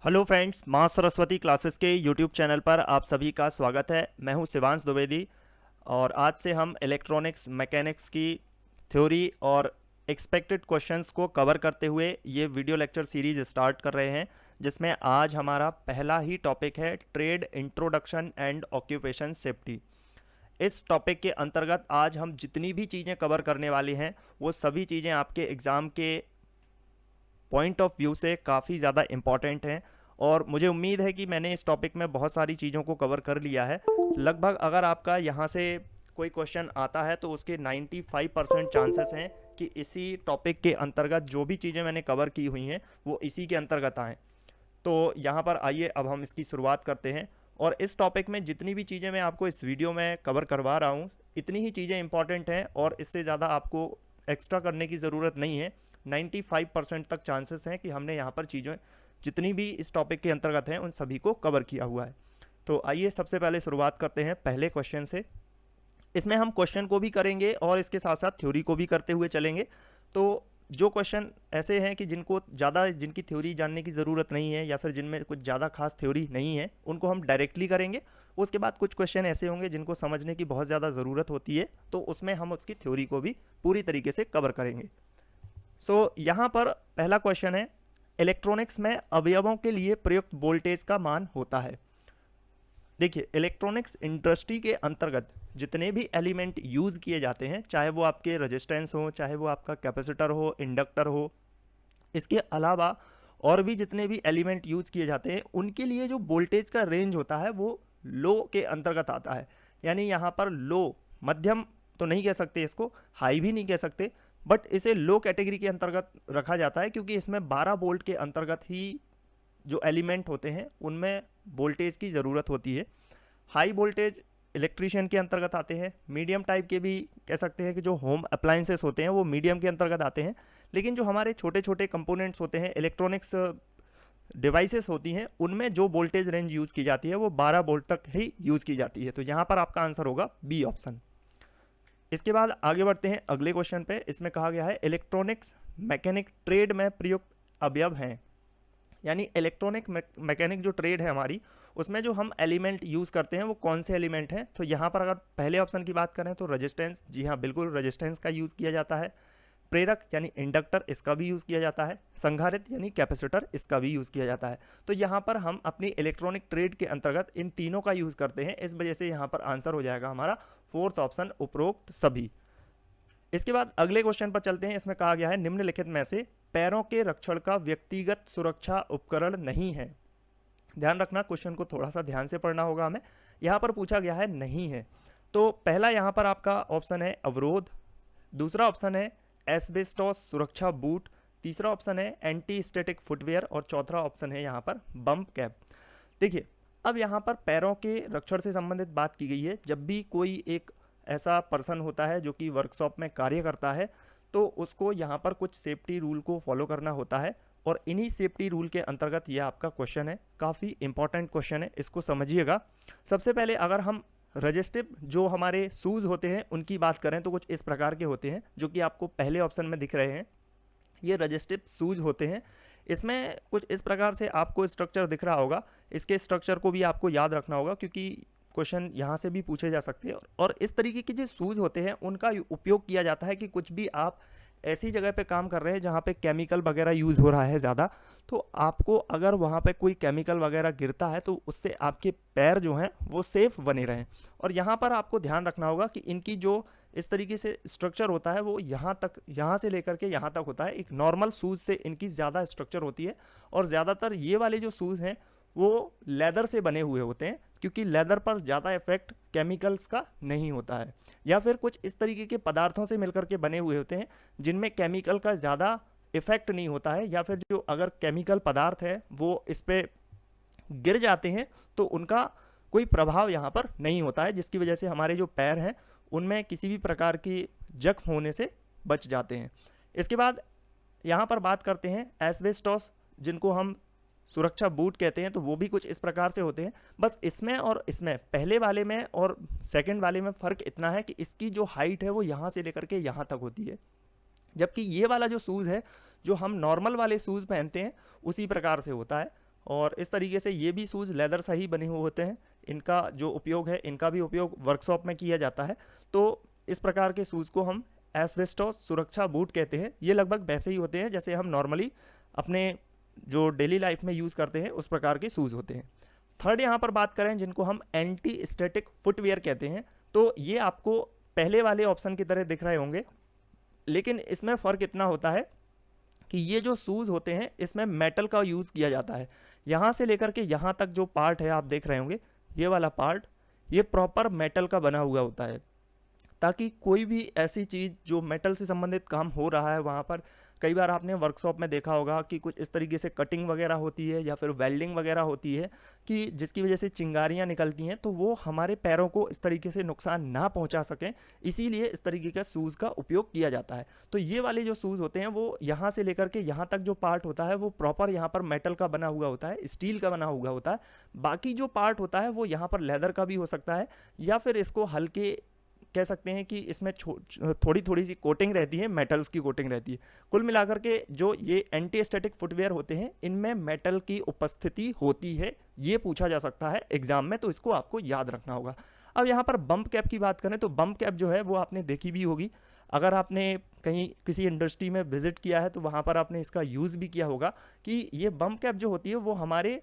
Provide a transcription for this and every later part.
Hello friends, माँ Saraswati classes के YouTube channel पर आप सभी का स्वागत है। मैं हूँ शिवांश द्विवेदी और आज से हम इलेक्ट्रॉनिक्स मैकेनिक्स की थ्योरी और एक्सपेक्टेड क्वेश्चंस को कवर करते हुए ये वीडियो लेक्चर सीरीज स्टार्ट कर रहे हैं, जिसमें आज हमारा पहला ही टॉपिक है trade introduction and occupation safety. इस टॉपिक के अंतर्गत आज हम जितनी भी चीज़ें कवर करने वाले हैं वो सभी चीज़ें आपके एग्ज़ाम के पॉइंट ऑफ व्यू से काफ़ी ज़्यादा इम्पॉर्टेंट हैं और मुझे उम्मीद है कि मैंने इस टॉपिक में बहुत सारी चीज़ों को कवर कर लिया है। लगभग अगर आपका यहाँ से कोई क्वेश्चन आता है तो उसके 95% चांसेस हैं कि इसी टॉपिक के अंतर्गत जो भी चीज़ें मैंने कवर की हुई हैं वो इसी के अंतर्गत आएँ। तो यहाँ पर आइए अब हम इसकी शुरुआत करते हैं। और इस टॉपिक में जितनी भी चीज़ें मैं आपको इस वीडियो में कवर करवा रहा हूँ इतनी ही चीज़ें इंपॉर्टेंट हैं और इससे ज़्यादा आपको एक्स्ट्रा करने की ज़रूरत नहीं है। 95% तक चांसेस हैं कि हमने यहाँ पर चीज़ें जितनी भी इस टॉपिक के अंतर्गत हैं उन सभी को कवर किया हुआ है। तो आइए सबसे पहले शुरुआत करते हैं पहले क्वेश्चन से। इसमें हम क्वेश्चन को भी करेंगे और इसके साथ साथ थ्योरी को भी करते हुए चलेंगे। तो जो क्वेश्चन ऐसे हैं कि जिनकी थ्योरी जानने की ज़रूरत नहीं है या फिर जिनमें कुछ ज़्यादा खास थ्योरी नहीं है उनको हम डायरेक्टली करेंगे। उसके बाद कुछ क्वेश्चन ऐसे होंगे जिनको समझने की बहुत ज़्यादा ज़रूरत होती है, तो उसमें हम उसकी थ्योरी को भी पूरी तरीके से कवर करेंगे। यहाँ पर पहला क्वेश्चन है, इलेक्ट्रॉनिक्स में अवयवों के लिए प्रयुक्त वोल्टेज का मान होता है। देखिए, इलेक्ट्रॉनिक्स इंडस्ट्री के अंतर्गत जितने भी एलिमेंट यूज़ किए जाते हैं, चाहे वो आपके रेजिस्टेंस हो, चाहे वो आपका कैपेसिटर हो, इंडक्टर हो, इसके अलावा और भी जितने भी एलिमेंट यूज़ किए जाते हैं उनके लिए जो वोल्टेज का रेंज होता है वो लो के अंतर्गत आता है। यानी यहाँ पर लो, मध्यम तो नहीं कह सकते, इसको हाई भी नहीं कह सकते, बट इसे लो कैटेगरी के अंतर्गत रखा जाता है क्योंकि इसमें 12 वोल्ट के अंतर्गत ही जो एलिमेंट होते हैं उनमें वोल्टेज की ज़रूरत होती है। हाई वोल्टेज इलेक्ट्रीशियन के अंतर्गत आते हैं, मीडियम टाइप के भी कह सकते हैं कि जो होम अप्लायंसेस होते हैं वो मीडियम के अंतर्गत आते हैं। लेकिन जो हमारे छोटे छोटे कंपोनेंट्स होते हैं, इलेक्ट्रॉनिक्स डिवाइसेस होती हैं, उनमें जो वोल्टेज रेंज यूज़ की जाती है वो 12 वोल्ट तक ही यूज़ की जाती है। तो यहाँ पर आपका आंसर होगा बी ऑप्शन। इसके बाद आगे बढ़ते हैं अगले क्वेश्चन पे। इसमें कहा गया है इलेक्ट्रॉनिक्स मैकेनिक ट्रेड में प्रयुक्त अवयव हैं। यानी इलेक्ट्रॉनिक मैकेनिक जो ट्रेड है हमारी, उसमें जो हम एलिमेंट यूज़ करते हैं वो कौन से एलिमेंट हैं। तो यहाँ पर अगर पहले ऑप्शन की बात करें तो रेजिस्टेंस, जी हाँ बिल्कुल रेजिस्टेंस का यूज़ किया जाता है। प्रेरक यानी इंडक्टर, इसका भी यूज़ किया जाता है। संधारित्र यानी कैपेसिटर, इसका भी यूज़ किया जाता है। तो यहाँ पर हम अपनी इलेक्ट्रॉनिक ट्रेड के अंतर्गत इन तीनों का यूज़ करते हैं, इस वजह से यहाँ पर आंसर हो जाएगा हमारा फोर्थ ऑप्शन, उपरोक्त सभी। इसके बाद अगले क्वेश्चन पर चलते हैं। इसमें कहा गया है निम्नलिखित में से पैरों के रक्षण का व्यक्तिगत सुरक्षा उपकरण नहीं है। ध्यान रखना, क्वेश्चन को थोड़ा सा ध्यान से पढ़ना होगा हमें। यहाँ पर पूछा गया है नहीं है, तो पहला यहाँ पर आपका ऑप्शन है अवरोध, दूसरा ऑप्शन है एस्बेस्टॉस सुरक्षा बूट, तीसरा ऑप्शन है एंटी स्टैटिक फुटवेयर और चौथा ऑप्शन है यहाँ पर बम्प कैप। देखिए, अब यहाँ पर पैरों के रक्षण से संबंधित बात की गई है। जब भी कोई एक ऐसा पर्सन होता है जो कि वर्कशॉप में कार्य करता है तो उसको यहाँ पर कुछ सेफ्टी रूल को फॉलो करना होता है और इन्हीं सेफ्टी रूल के अंतर्गत यह आपका क्वेश्चन है। काफ़ी इंपॉर्टेंट क्वेश्चन है, इसको समझिएगा। सबसे पहले अगर हम रजिस्टिव जो हमारे शूज़ होते हैं उनकी बात करें तो कुछ इस प्रकार के होते हैं जो कि आपको पहले ऑप्शन में दिख रहे हैं। ये रजिस्टिव शूज़ होते हैं। इसमें कुछ इस प्रकार से आपको स्ट्रक्चर दिख रहा होगा। इसके स्ट्रक्चर को भी आपको याद रखना होगा क्योंकि क्वेश्चन यहाँ से भी पूछे जा सकते हैं। और इस तरीके के जो शूज़ होते हैं उनका उपयोग किया जाता है कि कुछ भी आप ऐसी जगह पे काम कर रहे हैं जहाँ पे केमिकल वगैरह यूज़ हो रहा है ज़्यादा, तो आपको अगर वहाँ पे कोई केमिकल वगैरह गिरता है तो उससे आपके पैर जो हैं वो सेफ बने रहें। और यहाँ पर आपको ध्यान रखना होगा कि इनकी जो इस तरीके से स्ट्रक्चर होता है वो यहाँ से लेकर के यहाँ तक होता है। एक नॉर्मल शूज़ से इनकी ज़्यादा स्ट्रक्चर होती है और ज़्यादातर ये वाले जो शूज़ हैं वो लेदर से बने हुए होते हैं क्योंकि लेदर पर ज़्यादा इफेक्ट केमिकल्स का नहीं होता है, या फिर कुछ इस तरीके के पदार्थों से मिलकर के बने हुए होते हैं जिनमें केमिकल का ज़्यादा इफेक्ट नहीं होता है, या फिर जो अगर केमिकल पदार्थ है वो इस पर गिर जाते हैं तो उनका कोई प्रभाव यहाँ पर नहीं होता है, जिसकी वजह से हमारे जो पैर हैं उनमें किसी भी प्रकार की जख्म होने से बच जाते हैं। इसके बाद यहाँ पर बात करते हैं एस्बेस्टॉस, जिनको हम सुरक्षा बूट कहते हैं, तो वो भी कुछ इस प्रकार से होते हैं। बस इसमें और इसमें, पहले वाले में और सेकंड वाले में फ़र्क इतना है कि इसकी जो हाइट है वो यहाँ से लेकर के यहाँ तक होती है, जबकि ये वाला जो शूज़ है जो हम नॉर्मल वाले शूज़ पहनते हैं उसी प्रकार से होता है। और इस तरीके से ये भी शूज़ लेदर से ही बने हुए होते हैं। इनका जो उपयोग है, इनका भी उपयोग वर्कशॉप में किया जाता है। तो इस प्रकार के शूज़ को हम एस्बेस्टोस सुरक्षा बूट कहते हैं। ये लगभग वैसे ही होते हैं जैसे हम नॉर्मली अपने जो डेली लाइफ में यूज़ करते हैं उस प्रकार के शूज़ होते हैं। थर्ड यहाँ पर बात करें जिनको हम एंटी स्टैटिक फुटवेयर कहते हैं, तो ये आपको पहले वाले ऑप्शन की तरह दिख रहे होंगे, लेकिन इसमें फ़र्क इतना होता है कि ये जो शूज़ होते हैं इसमें मेटल का यूज़ किया जाता है। यहाँ से लेकर के यहाँ तक जो पार्ट है आप देख रहे होंगे, ये वाला पार्ट ये प्रॉपर मेटल का बना हुआ होता है, ताकि कोई भी ऐसी चीज़ जो मेटल से संबंधित काम हो रहा है वहाँ पर, कई बार आपने वर्कशॉप में देखा होगा कि कुछ इस तरीके से कटिंग वगैरह होती है या फिर वेल्डिंग वगैरह होती है कि जिसकी वजह से चिंगारियाँ निकलती हैं, तो वो हमारे पैरों को इस तरीके से नुकसान ना पहुँचा सकें, इसीलिए इस तरीके का शूज़ का उपयोग किया जाता है। तो ये वाले जो शूज़ होते हैं वो यहाँ से लेकर के यहाँ तक जो पार्ट होता है वो प्रॉपर यहाँ पर मेटल का बना हुआ होता है, स्टील का बना हुआ होता है। बाकी जो पार्ट होता है वो यहाँ पर लेदर का भी हो सकता है, या फिर इसको हल्के कह सकते हैं कि इसमें थोड़ी थोड़ी सी कोटिंग रहती है, मेटल्स की कोटिंग रहती है। कुल मिलाकर के जो ये एंटी स्टैटिक फुटवेयर होते हैं इनमें मेटल की उपस्थिति होती है, ये पूछा जा सकता है एग्जाम में, तो इसको आपको याद रखना होगा। अब यहाँ पर बम्प कैप की बात करें तो बम्प कैप जो है वो आपने देखी भी होगी, अगर आपने कहीं किसी इंडस्ट्री में विजिट किया है तो वहाँ पर आपने इसका यूज़ भी किया होगा कि ये बम्प कैप जो होती है वो हमारे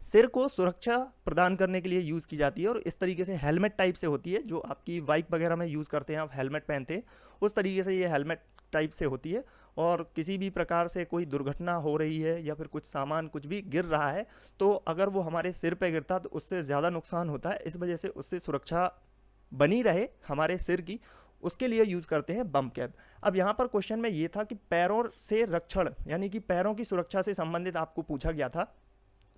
सिर को सुरक्षा प्रदान करने के लिए यूज़ की जाती है, और इस तरीके से हेलमेट टाइप से होती है, जो आपकी बाइक वगैरह में यूज़ करते हैं, आप हेलमेट पहनते हैं उस तरीके से ये हेलमेट टाइप से होती है। और किसी भी प्रकार से कोई दुर्घटना हो रही है या फिर कुछ सामान कुछ भी गिर रहा है, तो अगर वो हमारे सिर पे गिरता तो उससे ज़्यादा नुकसान होता है, इस वजह से उससे सुरक्षा बनी रहे हमारे सिर की, उसके लिए यूज़ करते हैं बम्प कैप। अब यहाँ पर क्वेश्चन में ये था कि पैरों से रक्षण यानी कि पैरों की सुरक्षा से संबंधित आपको पूछा गया था,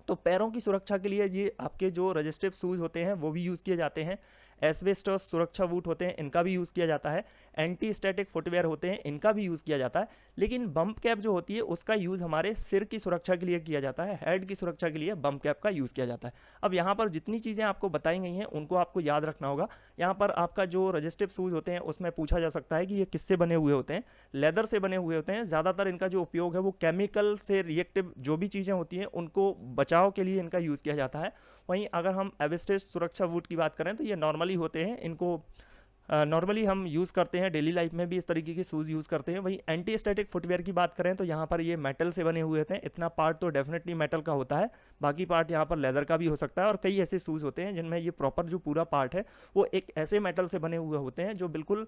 तो पैरों की सुरक्षा के लिए ये आपके जो रजिस्टिव शूज़ होते हैं वो भी यूज़ किए जाते हैं, एस्बेस्टोस सुरक्षा बूट होते हैं इनका भी यूज़ किया जाता है, एंटी स्टैटिक फुटवेयर होते हैं इनका भी यूज़ किया जाता है, लेकिन बम्प कैप जो होती है उसका यूज़ हमारे सिर की सुरक्षा के लिए किया जाता है, हेड की सुरक्षा के लिए बम्प कैप का यूज़ किया जाता है। अब यहाँ पर जितनी चीज़ें आपको बताई गई हैं उनको आपको याद रखना होगा। यहाँ पर आपका जो रजिस्टिव शूज़ होते हैं उसमें पूछा जा सकता है कि ये किससे बने हुए होते हैं, लेदर से बने हुए होते हैं। ज़्यादातर इनका जो उपयोग है वो केमिकल से रिएक्टिव जो भी चीज़ें होती हैं उनको बचाव के लिए इनका यूज़ किया जाता है। वहीं अगर हम एस्बेस्टोस सुरक्षा बूट की बात करें तो ये नॉर्मली होते हैं, इनको नॉर्मली हम यूज़ करते हैं, डेली लाइफ में भी इस तरीके के शूज़ यूज़ करते हैं। वहीं एंटी स्टैटिक फुटवेयर की बात करें तो यहाँ पर ये मेटल से बने हुए होते हैं, इतना पार्ट तो डेफिनेटली मेटल का होता है, बाकी पार्ट यहाँ पर लेदर का भी हो सकता है। और कई ऐसे शूज़ होते हैं जिनमें ये प्रॉपर जो पूरा पार्ट है वो एक ऐसे मेटल से बने हुए होते हैं जो बिल्कुल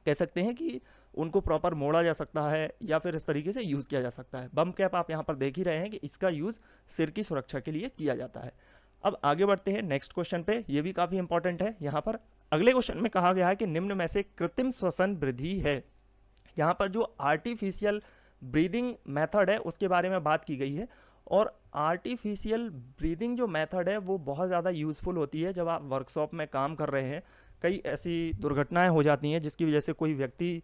कह सकते हैं कि उनको प्रॉपर मोड़ा जा सकता है या फिर इस तरीके से यूज़ किया जा सकता है। बम्प कैप आप यहाँ पर देख ही रहे हैं कि इसका यूज़ सिर की सुरक्षा के लिए किया जाता है। अब आगे बढ़ते हैं नेक्स्ट क्वेश्चन पे, ये भी काफ़ी इंपॉर्टेंट है। यहाँ पर अगले क्वेश्चन में कहा गया है कि निम्न में से कृत्रिम श्वसन वृद्धि है। यहाँ पर जो आर्टिफिशियल ब्रीदिंग मेथड है उसके बारे में बात की गई है, और आर्टिफिशियल ब्रीदिंग जो मेथड है वो बहुत ज़्यादा यूज़फुल होती है जब आप वर्कशॉप में काम कर रहे हैं। कई ऐसी दुर्घटनाएं हो जाती हैं जिसकी वजह से कोई व्यक्ति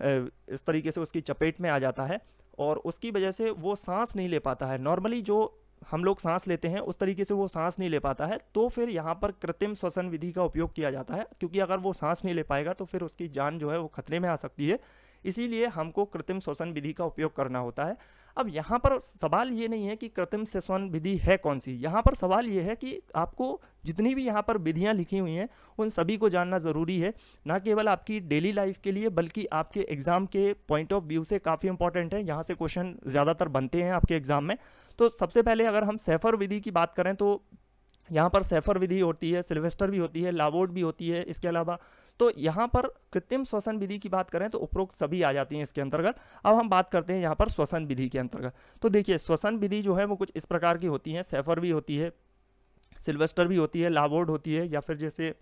इस तरीके से उसकी चपेट में आ जाता है और उसकी वजह से वो सांस नहीं ले पाता है, नॉर्मली जो हम लोग सांस लेते हैं उस तरीके से वो सांस नहीं ले पाता है, तो फिर यहाँ पर कृत्रिम श्वसन विधि का उपयोग किया जाता है, क्योंकि अगर वो सांस नहीं ले पाएगा तो फिर उसकी जान जो है वो खतरे में आ सकती है, इसीलिए हमको कृत्रिम श्वसन विधि का उपयोग करना होता है। अब यहाँ पर सवाल ये नहीं है कि कृत्रिम श्वसन विधि है कौन सी, यहाँ पर सवाल ये है कि आपको जितनी भी यहाँ पर विधियाँ लिखी हुई हैं उन सभी को जानना ज़रूरी है, ना केवल आपकी डेली लाइफ के लिए बल्कि आपके एग्ज़ाम के पॉइंट ऑफ व्यू से काफ़ी इंपॉर्टेंट है। यहाँ से क्वेश्चन ज़्यादातर बनते हैं आपके एग्ज़ाम में। तो सबसे पहले अगर हम सैफर विधि की बात करें तो यहाँ पर सैफर विधि होती है, सिल्वेस्टर भी होती है, लावोर्ड भी होती है। इसके अलावा तो यहाँ पर कृत्रिम श्वसन विधि की बात करें तो उपरोक्त सभी आ जाती हैं इसके अंतर्गत। अब हम बात करते हैं यहाँ पर श्वसन विधि के अंतर्गत। तो देखिए श्वसन विधि जो है वो कुछ इस प्रकार की होती है, सैफर भी होती है, सिल्वेस्टर भी होती है, लावोर्ड होती है, या फिर जैसे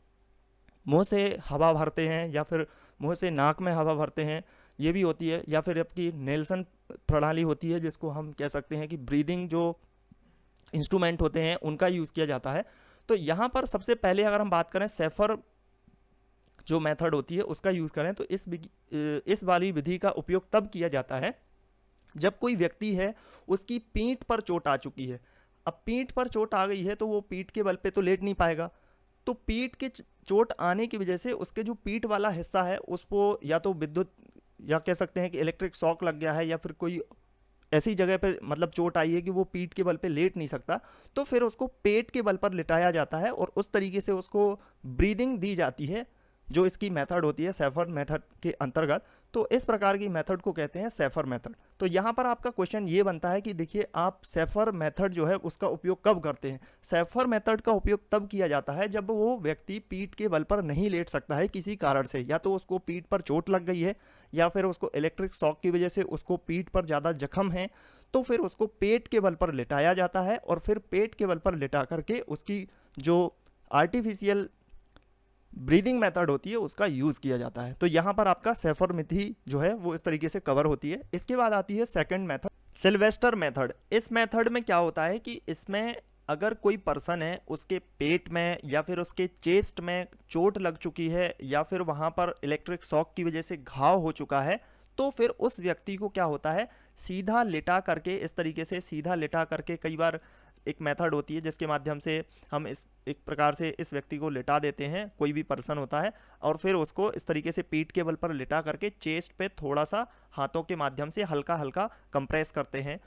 मुंह से हवा भरते हैं या फिर मुंह से नाक में हवा भरते हैं, ये भी होती है, या फिर आपकी नेल्सन प्रणाली होती है जिसको हम कह सकते हैं कि ब्रीदिंग जो इंस्ट्रूमेंट होते हैं उनका यूज़ किया जाता है। तो यहाँ पर सबसे पहले अगर हम बात करें सैफर जो मेथड होती है उसका यूज़ करें तो इस वाली विधि का उपयोग तब किया जाता है जब कोई व्यक्ति है उसकी पीठ पर चोट आ चुकी है। अब पीठ पर चोट आ गई है तो वो पीठ के बल पे तो लेट नहीं पाएगा, तो पीठ के चोट आने की वजह से उसके जो पीठ वाला हिस्सा है उसको या तो विद्युत या कह सकते हैं कि इलेक्ट्रिक शॉक लग गया है या फिर कोई ऐसी जगह पे मतलब चोट आई है कि वो पीठ के बल पे लेट नहीं सकता, तो फिर उसको पेट के बल पर लिटाया जाता है और उस तरीके से उसको ब्रीदिंग दी जाती है, जो इसकी मेथड होती है सेफर मेथड के अंतर्गत। तो इस प्रकार की मेथड को कहते हैं सेफर मेथड। तो यहाँ पर आपका क्वेश्चन ये बनता है कि देखिए आप सेफर मेथड जो है उसका उपयोग कब करते हैं। सेफर मेथड का उपयोग तब किया जाता है जब वो व्यक्ति पीठ के बल पर नहीं लेट सकता है किसी कारण से, या तो उसको पीठ पर चोट लग गई है या फिर उसको इलेक्ट्रिक शॉक की वजह से उसको पीठ पर ज़्यादा जख्म है, तो फिर उसको पेट के बल पर लिटाया जाता है और फिर पेट के बल पर लिटा करके उसकी जो आर्टिफिशियल ब्रीदिंग मेथड होती है उसका यूज़ किया जाता है। तो यहाँ पर आपका सेफर मिथी जो है वो इस तरीके से कवर होती है। इसके बाद आती है सेकंड मेथड, सिल्वेस्टर मेथड। इस मेथड में क्या होता है कि इसमें अगर कोई पर्सन है उसके पेट में या फिर उसके चेस्ट में चोट लग चुकी है या फिर वहाँ पर इलेक्ट्रिक शॉक की वजह से घाव हो चुका है, तो फिर उस व्यक्ति को क्या होता है सीधा लिटा करके, इस तरीके से सीधा लिटा करके, कई बार एक मेथड होती है जिसके माध्यम से हम इस एक प्रकार से इस व्यक्ति को लिटा देते हैं, कोई भी पर्सन होता है, और फिर उसको इस तरीके से पीठ के बल पर लिटा करके चेस्ट पे थोड़ा सा हाथों के माध्यम से हल्का हल्का कंप्रेस करते हैं,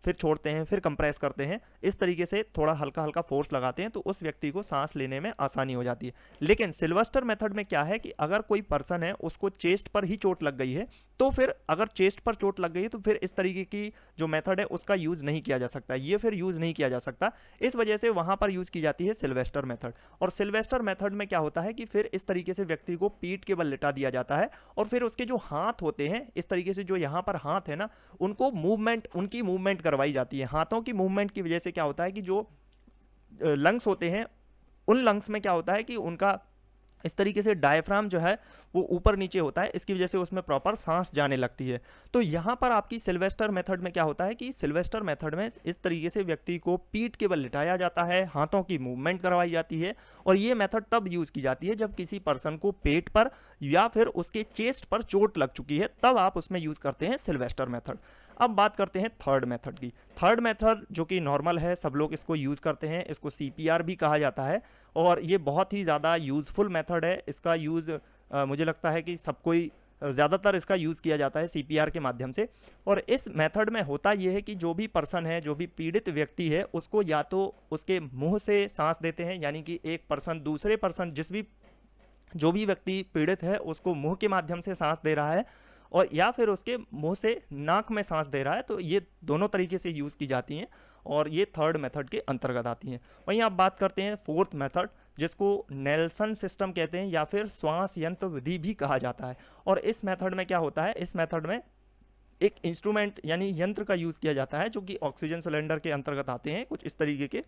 फिर छोड़ते हैं, फिर कंप्रेस करते हैं, इस तरीके से थोड़ा हल्का हल्का फोर्स लगाते हैं, तो उस व्यक्ति को सांस लेने में आसानी हो जाती है। लेकिन सिल्वेस्टर मेथड में क्या है कि अगर कोई पर्सन है उसको चेस्ट पर ही चोट लग गई है, तो फिर अगर चेस्ट पर चोट लग गई है तो फिर इस तरीके की जो मेथड है उसका यूज नहीं किया जा सकता, ये फिर यूज नहीं किया जा सकता। इस वजह से वहां पर यूज की जाती है सिल्वेस्टर मेथड। और सिल्वेस्टर मेथड में क्या होता है कि फिर इस तरीके से व्यक्ति को पीठ के बल लिटा दिया जाता है और फिर उसके जो हाथ होते हैं, इस तरीके से जो यहाँ पर हाथ है ना, उनको मूवमेंट, उनकी मूवमेंट करवाई जाती है। हाथों की मूवमेंट की वजह से क्या होता है कि जो लंग्स होते हैं, उन लंग्स में क्या होता है कि उनका इस तरीके से डायफ्राम जो है वो ऊपर नीचे होता है, इसकी वजह से उसमें प्रॉपर सांस जाने लगती है। तो यहाँ पर आपकी सिल्वेस्टर मेथड में क्या होता है कि सिल्वेस्टर मेथड में इस तरीके से व्यक्ति को पीठ के बल लिटाया जाता है, हाथों की मूवमेंट करवाई जाती है, और ये मेथड तब यूज की जाती है जब किसी पर्सन को पेट पर या फिर उसके चेस्ट पर चोट लग चुकी है, तब आप उसमें यूज करते हैं सिल्वेस्टर मेथड। अब बात करते हैं थर्ड मेथड की। थर्ड मेथड जो कि नॉर्मल है, सब लोग इसको यूज़ करते हैं, इसको CPR भी कहा जाता है, और ये बहुत ही ज़्यादा यूज़फुल मेथड है। इसका यूज़ मुझे लगता है कि सब कोई ज़्यादातर इसका यूज़ किया जाता है CPR के माध्यम से। और इस मेथड में होता ये है कि जो भी पर्सन है, जो भी पीड़ित व्यक्ति है, उसको या तो उसके मुंह से सांस देते हैं, यानी कि एक पर्सन दूसरे पर्सन, जो भी व्यक्ति पीड़ित है उसको मुंह के माध्यम से सांस दे रहा है, और या फिर उसके मुंह से नाक में सांस दे रहा है। तो ये दोनों तरीके से यूज़ की जाती हैं और ये थर्ड मेथड के अंतर्गत आती हैं। वहीं आप बात करते हैं फोर्थ मेथड, जिसको नेल्सन सिस्टम कहते हैं या फिर श्वास यंत्र विधि भी कहा जाता है। और इस मेथड में क्या होता है, इस मेथड में एक इंस्ट्रूमेंट यानी यंत्र का यूज़ किया जाता है जो कि ऑक्सीजन सिलेंडर के अंतर्गत आते हैं, कुछ इस तरीके के,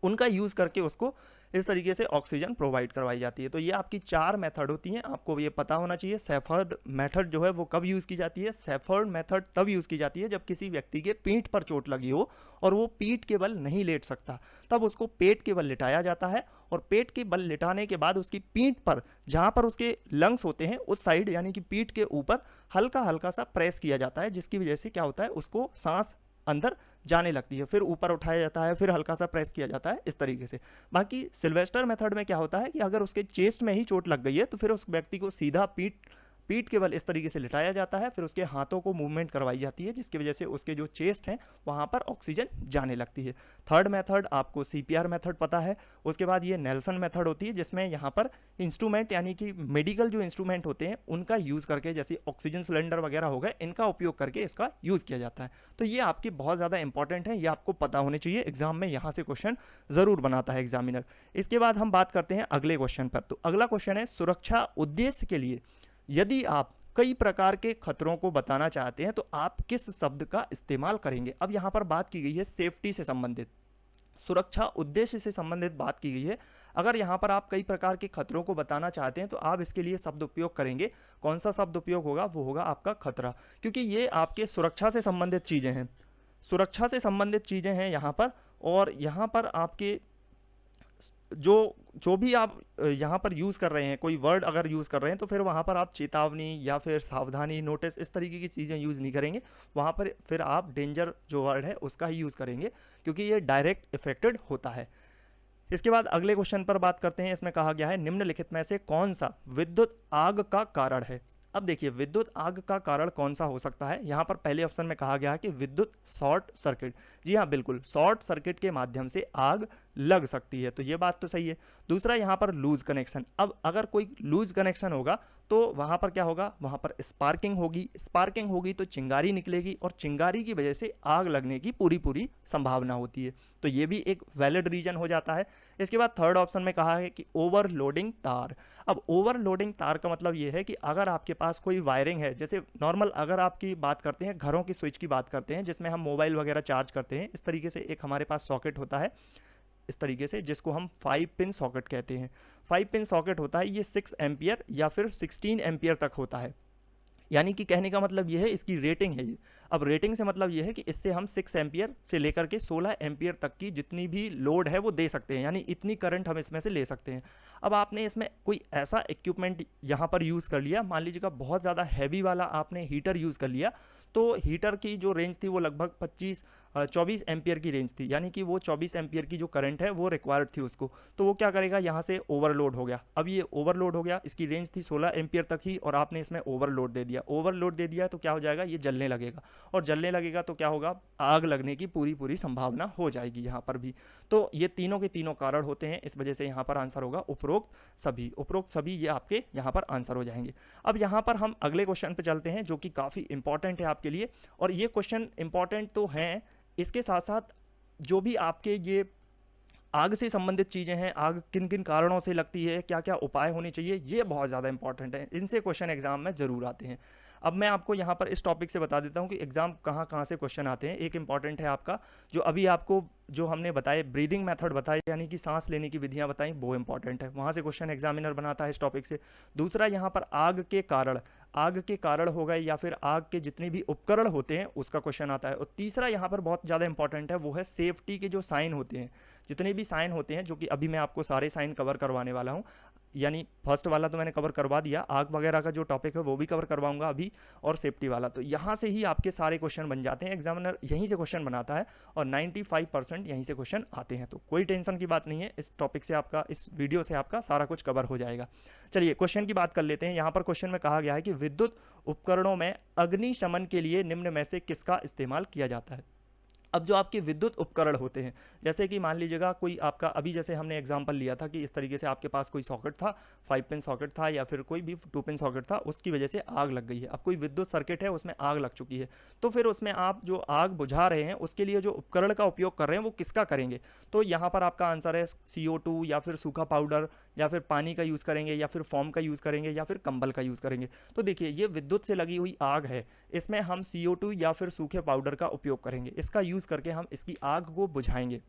उनका यूज़ करके उसको इस तरीके से ऑक्सीजन प्रोवाइड करवाई जाती है। तो ये आपकी 4 मेथड होती हैं, आपको ये पता होना चाहिए। सेफर्ड मेथड जो है वो कब यूज़ की जाती है, सेफर्ड मेथड तब यूज़ की जाती है जब किसी व्यक्ति के पीठ पर चोट लगी हो और वो पीठ के बल नहीं लेट सकता, तब उसको पेट के बल लिटाया जाता है, और पेट के बल लिटाने के बाद उसकी पीठ पर, जहाँ पर उसके लंग्स होते हैं उस साइड यानी कि पीठ के ऊपर हल्का हल्का सा प्रेस किया जाता है, जिसकी वजह से क्या होता है उसको सांस अंदर जाने लगती है, फिर ऊपर उठाया जाता है, फिर हल्का सा प्रेस किया जाता है, इस तरीके से। बाकी सिल्वेस्टर मेथड में क्या होता है कि अगर उसके चेस्ट में ही चोट लग गई है तो फिर उस व्यक्ति को सीधा पीठ के बल इस तरीके से लिटाया जाता है, फिर उसके हाथों को मूवमेंट करवाई जाती है, जिसकी वजह से उसके जो चेस्ट हैं वहाँ पर ऑक्सीजन जाने लगती है। थर्ड मेथड आपको CPR मेथड पता है। उसके बाद ये नेल्सन मेथड होती है, जिसमें यहाँ पर इंस्ट्रूमेंट यानी कि मेडिकल जो इंस्ट्रूमेंट होते हैं उनका यूज़ करके, जैसे ऑक्सीजन सिलेंडर वगैरह हो गए, इनका उपयोग करके इसका यूज़ किया जाता है। तो ये आपकी बहुत ज़्यादा इंपॉर्टेंट है, ये आपको पता होने चाहिए, एग्जाम में यहाँ से क्वेश्चन ज़रूर बनाता है एग्जामिनर। इसके बाद हम बात करते हैं अगले क्वेश्चन पर। तो अगला क्वेश्चन है, सुरक्षा उद्देश्य के लिए यदि आप कई प्रकार के खतरों को बताना चाहते हैं तो आप किस शब्द का इस्तेमाल करेंगे। अब यहाँ पर बात की गई है सेफ्टी से संबंधित, सुरक्षा उद्देश्य से संबंधित बात की गई है। अगर यहाँ पर आप कई प्रकार के खतरों को बताना चाहते हैं तो आप इसके लिए शब्द उपयोग करेंगे। कौन सा शब्द उपयोग होगा, वो होगा आपका खतरा, क्योंकि ये आपके सुरक्षा से संबंधित चीज़ें हैं, सुरक्षा से संबंधित चीज़ें हैं यहाँ पर। और यहाँ पर आपके जो भी आप यहाँ पर यूज़ कर रहे हैं, कोई वर्ड अगर यूज़ कर रहे हैं तो फिर वहाँ पर आप चेतावनी या फिर सावधानी, नोटिस, इस तरीके की चीज़ें यूज़ नहीं करेंगे। वहाँ पर फिर आप डेंजर जो वर्ड है उसका ही यूज़ करेंगे, क्योंकि ये डायरेक्ट इफेक्टेड होता है। इसके बाद अगले क्वेश्चन पर बात करते हैं। इसमें कहा गया है, निम्नलिखित में से कौन सा विद्युत आग का कारण है। अब देखिए विद्युत आग का कारण कौन सा हो सकता है। यहाँ पर पहले ऑप्शन में कहा गया है कि विद्युत शॉर्ट सर्किट। जी हाँ, बिल्कुल, शॉर्ट सर्किट के माध्यम से आग लग सकती है, तो ये बात तो सही है। दूसरा यहाँ पर लूज कनेक्शन। अब अगर कोई लूज कनेक्शन होगा तो वहाँ पर क्या होगा, वहाँ पर स्पार्किंग होगी, स्पार्किंग होगी तो चिंगारी निकलेगी और चिंगारी की वजह से आग लगने की पूरी पूरी संभावना होती है, तो ये भी एक वैलिड रीजन हो जाता है। इसके बाद थर्ड ऑप्शन में कहा है कि ओवरलोडिंग तार। अब ओवरलोडिंग तार का मतलब ये है कि अगर आपके पास कोई वायरिंग है, जैसे नॉर्मल अगर आपकी बात करते हैं घरों की स्विच की बात करते हैं जिसमें हम मोबाइल वगैरह चार्ज करते हैं, इस तरीके से एक हमारे पास सॉकेट होता है इस तरीके से, जिसको हम 5 पिन सॉकेट कहते हैं। 5 पिन सॉकेट होता है, ये 6 एम्पियर या फिर 16 एम्पियर तक होता है। यानी कि कहने का मतलब ये है, इसकी रेटिंग है ये। अब रेटिंग से मतलब ये है कि इससे हम 6 एम्पियर से लेकर के 16 एम्पियर तक की जितनी भी लोड है वो दे सकते हैं, यानी इतनी करंट हम इसमें से ले सकते हैं। अब आपने इसमें कोई ऐसा इक्विपमेंट यहाँ पर यूज़ कर लिया, मान लीजिएगा बहुत ज़्यादा हैवी वाला आपने हीटर यूज़ कर लिया, तो हीटर की जो रेंज थी वो लगभग 24 एम्पियर की रेंज थी, यानी कि वो 24 एम्पियर की जो करंट है वो रिक्वायर्ड थी उसको, तो वो क्या करेगा, यहाँ से ओवरलोड हो गया। अब ये ओवरलोड हो गया, इसकी रेंज थी 16 एम्पियर तक ही और आपने इसमें ओवरलोड दे दिया। ओवरलोड दे दिया तो क्या हो जाएगा, ये जलने लगेगा, और जलने लगेगा तो क्या होगा, आग लगने की पूरी पूरी संभावना हो जाएगी यहाँ पर भी। तो ये तीनों के तीनों कारण होते हैं, इस वजह से यहाँ पर आंसर होगा उपरोक्त सभी ये आपके यहाँ पर आंसर हो जाएंगे। अब यहाँ पर हम अगले क्वेश्चन पे चलते हैं जो कि काफ़ी इंपॉर्टेंट है आपके लिए, और ये क्वेश्चन इंपॉर्टेंट तो हैं, इसके साथ साथ जो भी आपके ये आग से संबंधित चीज़ें हैं, आग किन किन कारणों से लगती है, क्या क्या उपाय होने चाहिए, ये बहुत ज़्यादा इंपॉर्टेंट है, इनसे क्वेश्चन एग्जाम में ज़रूर आते हैं। अब मैं आपको यहाँ पर इस टॉपिक से बता देता हूँ कि एग्जाम कहाँ कहाँ से क्वेश्चन आते हैं। एक इंपॉर्टेंट है आपका, जो अभी आपको जो हमने बताए ब्रीदिंग मेथड बताए, यानी कि सांस लेने की विधियाँ बताई, वो इंपॉर्टेंट है, वहाँ से क्वेश्चन एग्जामिनर बनाता है इस टॉपिक से। दूसरा यहाँ पर आग के कारण हो गए या फिर आग के जितने भी उपकरण होते हैं उसका क्वेश्चन आता है। और तीसरा यहाँ पर बहुत ज़्यादा इंपॉर्टेंट है, वो है सेफ्टी के जो साइन होते हैं, जितने भी साइन होते हैं, जो कि अभी मैं आपको सारे साइन कवर करवाने वाला हूँ। यानी फर्स्ट वाला तो मैंने कवर करवा दिया, आग वगैरह का जो टॉपिक है वो भी कवर करवाऊंगा अभी, और सेफ्टी वाला, तो यहाँ से ही आपके सारे क्वेश्चन बन जाते हैं, एग्जामिनर यहीं से क्वेश्चन बनाता है और 95% यहीं से क्वेश्चन आते हैं, तो कोई टेंशन की बात नहीं है, इस टॉपिक से आपका, इस वीडियो से आपका सारा कुछ कवर हो जाएगा। चलिए क्वेश्चन की बात कर लेते हैं। यहाँ पर क्वेश्चन में कहा गया है कि विद्युत उपकरणों में अग्निशमन के लिए निम्न में से किसका इस्तेमाल किया जाता है। अब जो आपके विद्युत उपकरण होते हैं, जैसे कि मान लीजिएगा कोई आपका, अभी जैसे हमने एग्जांपल लिया था कि इस तरीके से आपके पास कोई सॉकेट था, 5 पिन सॉकेट था या फिर कोई भी 2 पिन सॉकेट था, उसकी वजह से आग लग गई है। अब कोई विद्युत सर्किट है, उसमें आग लग चुकी है, तो फिर उसमें आप जो आग बुझा रहे हैं उसके लिए जो उपकरण का उपयोग कर रहे हैं वो किसका करेंगे। तो यहाँ पर आपका आंसर है CO2 या फिर सूखा पाउडर या फिर पानी का यूज़ करेंगे या फिर फोम का यूज़ करेंगे या फिर कंबल का यूज़ करेंगे। तो देखिए ये विद्युत से लगी हुई आग है, इसमें हम CO2 या फिर सूखे पाउडर का उपयोग करेंगे, इसका यूज़ करके हम इसकी आग को बुझाएंगे।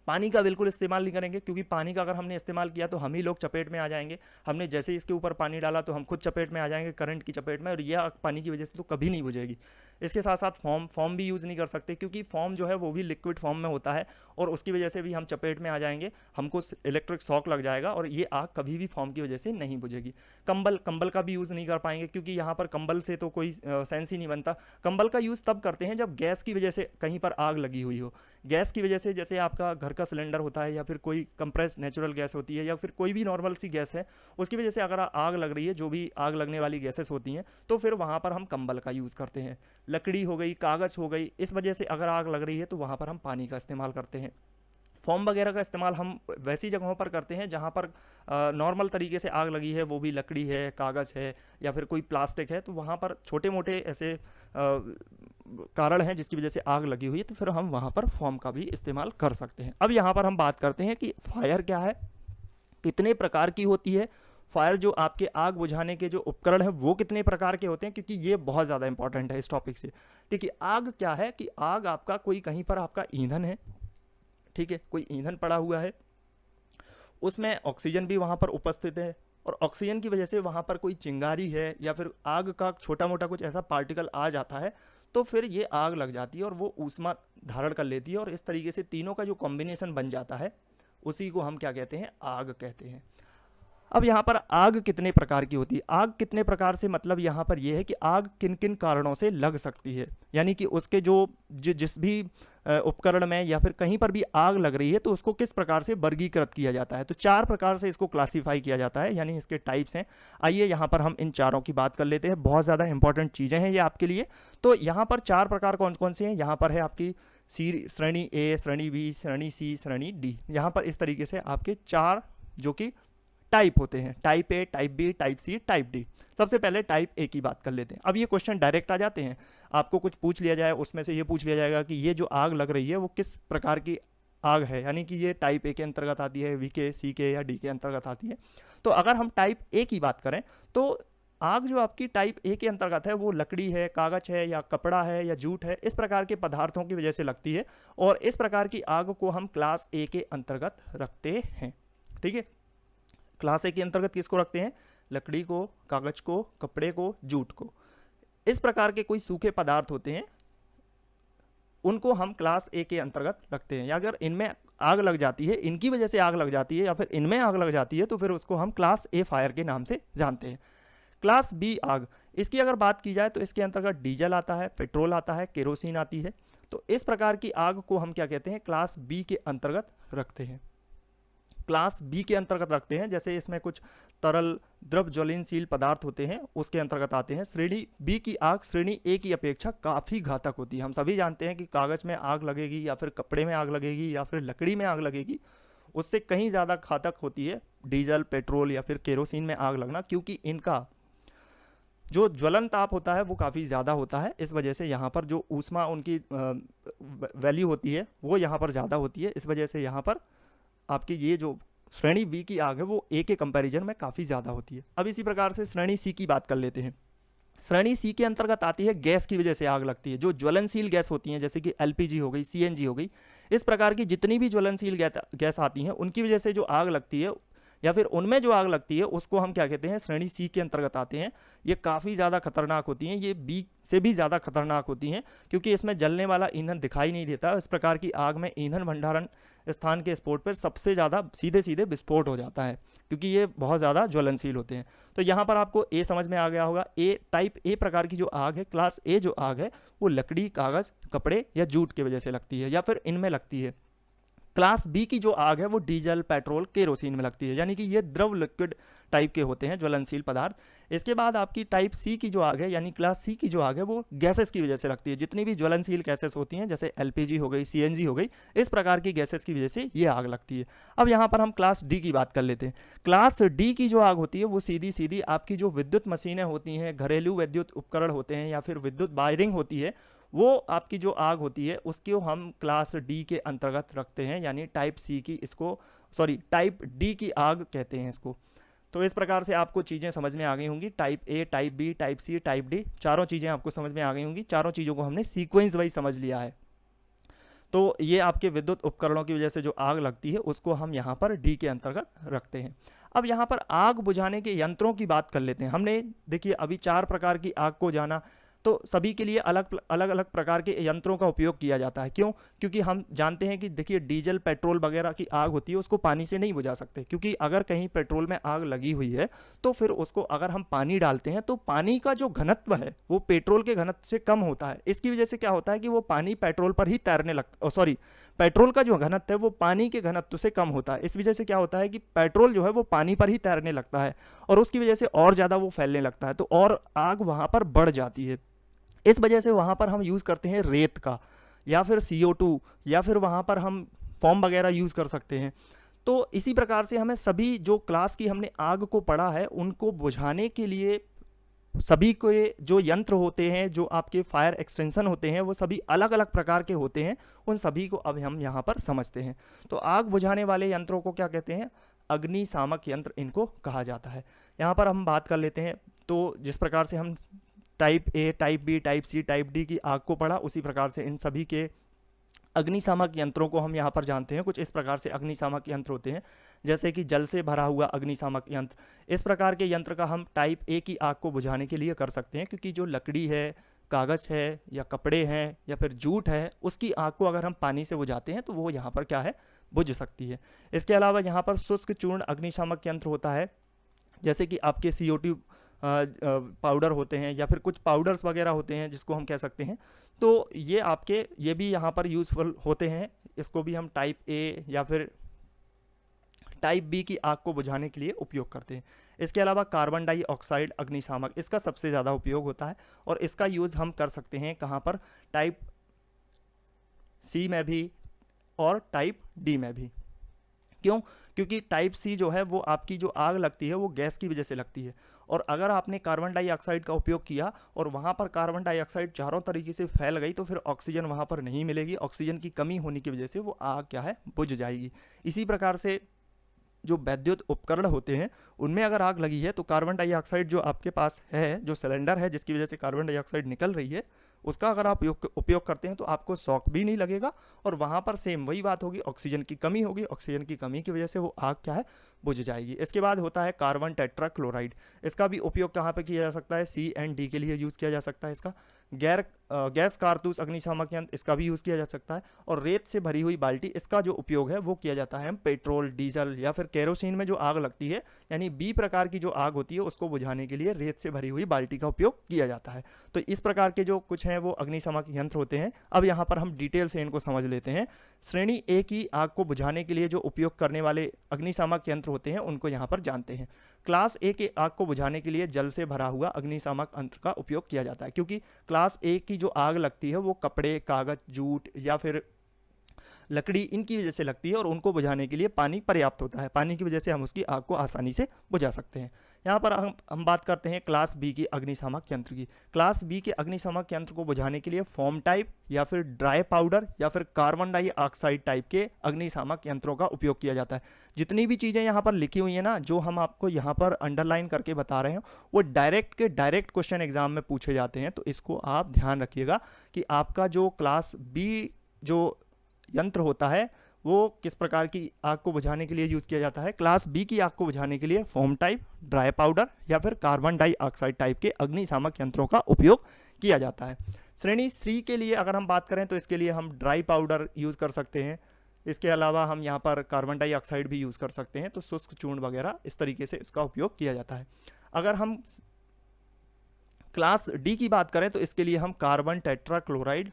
पानी का बिल्कुल इस्तेमाल नहीं करेंगे, क्योंकि पानी का अगर हमने इस्तेमाल किया तो हम ही लोग चपेट में आ जाएंगे। हमने जैसे ही इसके ऊपर पानी डाला तो हम खुद चपेट में आ जाएंगे, करंट की चपेट में, और यह आग पानी की वजह से तो कभी नहीं बुझेगी। इसके साथ साथ फॉर्म भी यूज़ नहीं कर सकते, क्योंकि फॉर्म जो है वो भी लिक्विड फॉर्म में होता है और उसकी वजह से भी हम चपेट में आ जाएंगे, हमको इलेक्ट्रिक शॉक लग जाएगा और ये आग कभी भी फॉर्म की वजह से नहीं बुझेगी। कंबल का भी यूज़ नहीं कर पाएंगे, क्योंकि यहाँ पर कंबल से तो कोई सेंस ही नहीं बनता। कंबल का यूज़ तब करते हैं जब गैस की वजह से कहीं पर आग लगी हुई हो, गैस की वजह से, जैसे आपका घर का सिलेंडर होता है या फिर कोई कंप्रेस नेचुरल गैस होती है या फिर कोई भी नॉर्मल सी गैस है, उसकी वजह से अगर आग लग रही है, जो भी आग लगने वाली गैसेस होती हैं, तो फिर वहाँ पर हम कंबल का यूज़ करते हैं। लकड़ी हो गई, कागज़ हो गई, इस वजह से अगर आग लग रही है तो वहाँ पर हम पानी का इस्तेमाल करते हैं। फॉर्म वगैरह का इस्तेमाल हम वैसी जगहों पर करते हैं जहाँ पर नॉर्मल तरीके से आग लगी है, वो भी लकड़ी है, कागज़ है या फिर कोई प्लास्टिक है, तो वहाँ पर छोटे मोटे ऐसे कारण हैं जिसकी वजह से आग लगी हुई है, तो फिर हम वहाँ पर फॉर्म का भी इस्तेमाल कर सकते हैं। अब यहाँ पर हम बात करते हैं कि फायर क्या है, कितने प्रकार की होती है फायर, जो आपके आग बुझाने के जो उपकरण हैं वो कितने प्रकार के होते हैं, क्योंकि ये बहुत ज़्यादा इंपॉर्टेंट है इस टॉपिक से। देखिए आग क्या है कि आग आपका कोई कहीं पर आपका ईंधन है, ठीक है, कोई ईंधन पड़ा हुआ है, उसमें ऑक्सीजन भी वहाँ पर उपस्थित है, और ऑक्सीजन की वजह से वहाँ पर कोई चिंगारी है या फिर आग का छोटा मोटा कुछ ऐसा पार्टिकल आ जाता है, तो फिर ये आग लग जाती है और वो ऊष्मा धारण कर लेती है, और इस तरीके से तीनों का जो कॉम्बिनेशन बन जाता है उसी को हम क्या कहते हैं, आग कहते हैं। अब यहाँ पर आग कितने प्रकार की होती है, आग कितने प्रकार से मतलब यहाँ पर यह है कि आग किन किन कारणों से लग सकती है, यानी कि उसके जिस भी उपकरण में या फिर कहीं पर भी आग लग रही है तो उसको किस प्रकार से वर्गीकृत किया जाता है। तो 4 प्रकार से इसको क्लासीफाई किया जाता है, यानी इसके टाइप्स हैं। आइए यहाँ पर हम इन चारों की बात कर लेते हैं, बहुत ज़्यादा इंपॉर्टेंट चीज़ें हैं ये आपके लिए। तो यहाँ पर 4 प्रकार कौन कौन से हैं, यहाँ पर है आपकी श्रेणी ए, श्रेणी बी, श्रेणी सी, श्रेणी डी। यहाँ पर इस तरीके से आपके 4 जो कि टाइप होते हैं, type A, type B, type C, type D. सबसे पहले टाइप ए की बात कर लेते हैं। अब ये क्वेश्चन डायरेक्ट आ जाते हैं, आपको कुछ पूछ लिया जाए, उसमें से ये पूछ लिया जाएगा कि ये जो आग लग रही है वो किस प्रकार की आग है, यानी कि ये टाइप ए के अंतर्गत आती है, वी के, सी के या डी के अंतर्गत आती है। तो अगर हम टाइप ए की बात करें तो आग जो आपकी टाइप ए के अंतर्गत है वो लकड़ी है, कागज है या कपड़ा है या जूट है, इस प्रकार के पदार्थों की वजह से लगती है, और इस प्रकार की आग को हम क्लास ए के अंतर्गत रखते हैं। ठीक है, क्लास ए के अंतर्गत किसको रखते हैं, लकड़ी को, कागज को, कपड़े को, जूट को। इस प्रकार के कोई सूखे पदार्थ होते हैं उनको हम क्लास ए के अंतर्गत रखते हैं, या अगर इनमें आग लग जाती है, इनकी वजह से आग लग जाती है या फिर इनमें आग लग जाती है तो फिर उसको हम क्लास ए फायर के नाम से जानते हैं। क्लास बी आग, इसकी अगर बात की जाए तो इसके अंतर्गत डीजल आता है, पेट्रोल आता है, केरोसिन आती है। तो इस प्रकार की आग को हम क्या कहते हैं, क्लास बी के अंतर्गत रखते हैं, क्लास बी के अंतर्गत रखते हैं। जैसे इसमें कुछ तरल द्रव ज्वलनशील पदार्थ होते हैं उसके अंतर्गत आते हैं। श्रेणी बी की आग श्रेणी ए की अपेक्षा काफ़ी घातक होती है। हम सभी जानते हैं कि कागज में आग लगेगी या फिर कपड़े में आग लगेगी या फिर लकड़ी में आग लगेगी, उससे कहीं ज़्यादा घातक होती है डीजल, पेट्रोल या फिर केरोसिन में आग लगना, क्योंकि इनका जो ज्वलन ताप होता है वो काफ़ी ज़्यादा होता है। इस वजह से यहाँ पर जो ऊष्मा उनकी वैल्यू होती है वो यहाँ पर ज़्यादा होती है। इस वजह से यहाँ पर आपकी ये जो श्रेणी बी की आग है वो ए के कंपैरिजन में काफ़ी ज़्यादा होती है। अब इसी प्रकार से श्रेणी सी की बात कर लेते हैं। श्रेणी सी के अंतर्गत आती है गैस की वजह से आग लगती है, जो ज्वलनशील गैस होती हैं, जैसे कि एलपीजी हो गई, सीएनजी हो गई, इस प्रकार की जितनी भी ज्वलनशील गैस आती हैं उनकी वजह से जो आग लगती है या फिर उनमें जो आग लगती है उसको हम क्या कहते हैं, श्रेणी सी के अंतर्गत आते हैं। ये काफ़ी ज़्यादा खतरनाक होती हैं, ये बी से भी ज़्यादा खतरनाक होती हैं, क्योंकि इसमें जलने वाला ईंधन दिखाई नहीं देता। इस प्रकार की आग में ईंधन भंडारण स्थान के स्पॉट पर सबसे ज़्यादा सीधे सीधे विस्फोट हो जाता है, क्योंकि ये बहुत ज़्यादा ज्वलनशील होते हैं। तो यहाँ पर आपको ए समझ में आ गया होगा। ए टाइप ए प्रकार की जो आग है, क्लास ए जो आग है वो लकड़ी, कागज़, कपड़े या जूट की वजह से लगती है या फिर इनमें लगती है। क्लास बी की जो आग है वो डीजल, पेट्रोल, केरोसिन में लगती है, यानी कि ये द्रव लिक्विड टाइप के होते हैं ज्वलनशील पदार्थ। इसके बाद आपकी टाइप सी की जो आग है, यानी क्लास सी की जो आग है वो गैसेस की वजह से लगती है। जितनी भी ज्वलनशील गैसेस होती हैं, जैसे एलपीजी हो गई, सीएनजी हो गई, इस प्रकार की गैसेस की वजह से ये आग लगती है। अब यहाँ पर हम क्लास डी की बात कर लेते हैं। क्लास डी की जो आग होती है वो सीधी सीधी आपकी जो विद्युत मशीनें होती हैं, घरेलू विद्युत उपकरण होते हैं या फिर विद्युत वायरिंग होती है, वो आपकी जो आग होती है उसको हम क्लास डी के अंतर्गत रखते हैं, यानी टाइप सी की इसको टाइप डी की आग कहते हैं इसको। तो इस प्रकार से आपको चीज़ें समझ में आ गई होंगी। Type A, type B, type C, type D, चारों चीज़ें आपको समझ में आ गई होंगी। चारों चीज़ों को हमने सीक्वेंस वाइज समझ लिया है। तो ये आपके विद्युत उपकरणों की वजह से जो आग लगती है उसको हम यहाँ पर डी के अंतर्गत रखते हैं। अब यहाँ पर आग बुझाने के यंत्रों की बात कर लेते हैं। हमने देखिए अभी 4 प्रकार की आग को जाना, तो सभी के लिए अलग अलग प्रकार के यंत्रों का उपयोग किया जाता है। क्यों? क्योंकि हम जानते हैं कि देखिए डीजल, पेट्रोल वगैरह की आग होती है उसको पानी से नहीं बुझा सकते, क्योंकि अगर कहीं पेट्रोल में आग लगी हुई है तो फिर उसको अगर हम पानी डालते हैं तो पानी का जो घनत्व है वो पेट्रोल के घनत्व से कम होता है। इसकी वजह से क्या होता है कि वो पानी पेट्रोल पर ही तैरने लगता, पेट्रोल का जो घनत्व है वो पानी के घनत्व से कम होता है। इस वजह से क्या होता है कि पेट्रोल जो है वो पानी पर ही तैरने लगता है और उसकी वजह से और ज़्यादा वो फैलने लगता है, तो और आग वहाँ पर बढ़ जाती है। इस वजह से वहाँ पर हम यूज़ करते हैं रेत का या फिर CO2 या फिर वहाँ पर हम फोम वगैरह यूज़ कर सकते हैं। तो इसी प्रकार से हमें सभी जो क्लास की हमने आग को पढ़ा है उनको बुझाने के लिए सभी को जो यंत्र होते हैं, जो आपके फायर एक्सटेंशन होते हैं, वो सभी अलग अलग प्रकार के होते हैं। उन सभी को अब हम यहाँ पर समझते हैं। तो आग बुझाने वाले यंत्रों को क्या कहते हैं? अग्निशामक यंत्र इनको कहा जाता है। यहाँ पर हम बात कर लेते हैं। तो जिस प्रकार से हम type A, type B, type C, type D की आग को पढ़ा, उसी प्रकार से इन सभी के अग्निशामक यंत्रों को हम यहाँ पर जानते हैं। कुछ इस प्रकार से अग्निशामक यंत्र होते हैं, जैसे कि जल से भरा हुआ अग्निशामक यंत्र। इस प्रकार के यंत्र का हम टाइप ए की आग को बुझाने के लिए कर सकते हैं, क्योंकि जो लकड़ी है, कागज़ है या कपड़े हैं या फिर जूट है, उसकी आग को अगर हम पानी से बुझाते हैं तो वो यहाँ पर क्या है, बुझ सकती है। इसके अलावा यहाँ पर शुष्क चूर्ण अग्निशामक यंत्र होता है। जैसे कि आपके CO2 पाउडर होते हैं या फिर कुछ पाउडर्स वगैरह होते हैं जिसको हम कह सकते हैं, तो ये भी यहाँ पर यूज़फुल होते हैं। इसको भी हम टाइप ए या फिर टाइप बी की आग को बुझाने के लिए उपयोग करते हैं। इसके अलावा कार्बन डाइऑक्साइड अग्निशामक, इसका सबसे ज़्यादा उपयोग होता है और इसका यूज़ हम कर सकते हैं कहाँ पर, टाइप सी में भी और टाइप डी में भी। क्यों? क्योंकि टाइप सी जो है वो आपकी जो आग लगती है वो गैस की वजह से लगती है, और अगर आपने कार्बन डाइऑक्साइड का उपयोग किया और वहाँ पर कार्बन डाइऑक्साइड चारों तरीके से फैल गई तो फिर ऑक्सीजन वहाँ पर नहीं मिलेगी, ऑक्सीजन की कमी होने की वजह से वो आग क्या है, बुझ जाएगी। इसी प्रकार से जो वैद्युत उपकरण होते हैं उनमें अगर आग लगी है तो कार्बन डाइऑक्साइड जो आपके पास है, जो सिलेंडर है जिसकी वजह से कार्बन डाइऑक्साइड निकल रही है, उसका अगर आप उपयोग करते हैं तो आपको शॉक भी नहीं लगेगा, और वहाँ पर सेम वही बात होगी, ऑक्सीजन की कमी होगी, ऑक्सीजन की कमी की वजह से वो आग क्या है, बुझ जाएगी। इसके बाद होता है कार्बन टेट्राक्लोराइड। इसका भी उपयोग कहाँ पे किया जा सकता है, C&D के लिए यूज़ किया जा सकता है। इसका गैस कारतूस अग्निशामक यंत्र, इसका भी यूज़ किया जा सकता है। और रेत से भरी हुई बाल्टी, इसका जो उपयोग है वो किया जाता है हम पेट्रोल, डीजल या फिर केरोसिन में जो आग लगती है, यानी B प्रकार की जो आग होती है उसको बुझाने के लिए रेत से भरी हुई बाल्टी का उपयोग किया जाता है। तो इस प्रकार के जो कुछ हैं वो अग्निशामक यंत्र होते हैं। अब यहाँ पर हम डिटेल से इनको समझ लेते हैं। श्रेणी ए की आग को बुझाने के लिए जो उपयोग करने वाले अग्निशामक यंत्र होते हैं उनको यहाँ पर जानते हैं। क्लास ए के आग को बुझाने के लिए जल से भरा हुआ अग्निशामक यंत्र का उपयोग किया जाता है, क्योंकि क्लास ए की जो आग लगती है वो कपड़े, कागज, जूट या फिर लकड़ी, इनकी वजह से लगती है और उनको बुझाने के लिए पानी पर्याप्त होता है। पानी की वजह से हम उसकी आग को आसानी से बुझा सकते हैं। यहाँ पर हम बात करते हैं क्लास बी की अग्निशामक यंत्र की। क्लास बी के अग्निशामक यंत्र को बुझाने के लिए फोम टाइप या फिर ड्राई पाउडर या फिर कार्बन डाइऑक्साइड टाइप के अग्निशामक यंत्रों का उपयोग किया जाता है। जितनी भी चीज़ें यहाँ पर लिखी हुई हैं ना, जो हम आपको यहाँ पर अंडरलाइन करके बता रहे हैं, वो डायरेक्ट क्वेश्चन एग्जाम में पूछे जाते हैं। तो इसको आप ध्यान रखिएगा कि आपका जो क्लास बी जो यंत्र होता है वो किस प्रकार की आग को बुझाने के लिए यूज़ किया जाता है। क्लास बी की आग को बुझाने के लिए फोम टाइप, ड्राई पाउडर या फिर कार्बन डाइऑक्साइड टाइप के अग्निशामक यंत्रों का उपयोग किया जाता है। श्रेणी सी के लिए अगर हम बात करें तो इसके लिए हम ड्राई पाउडर यूज़ कर सकते हैं। इसके अलावा हम यहाँ पर कार्बन डाइऑक्साइड भी यूज़ कर सकते हैं। तो शुष्क चूर्ण वगैरह इस तरीके से इसका उपयोग किया जाता है। अगर हम क्लास डी की बात करें तो इसके लिए हम कार्बन टेट्राक्लोराइड,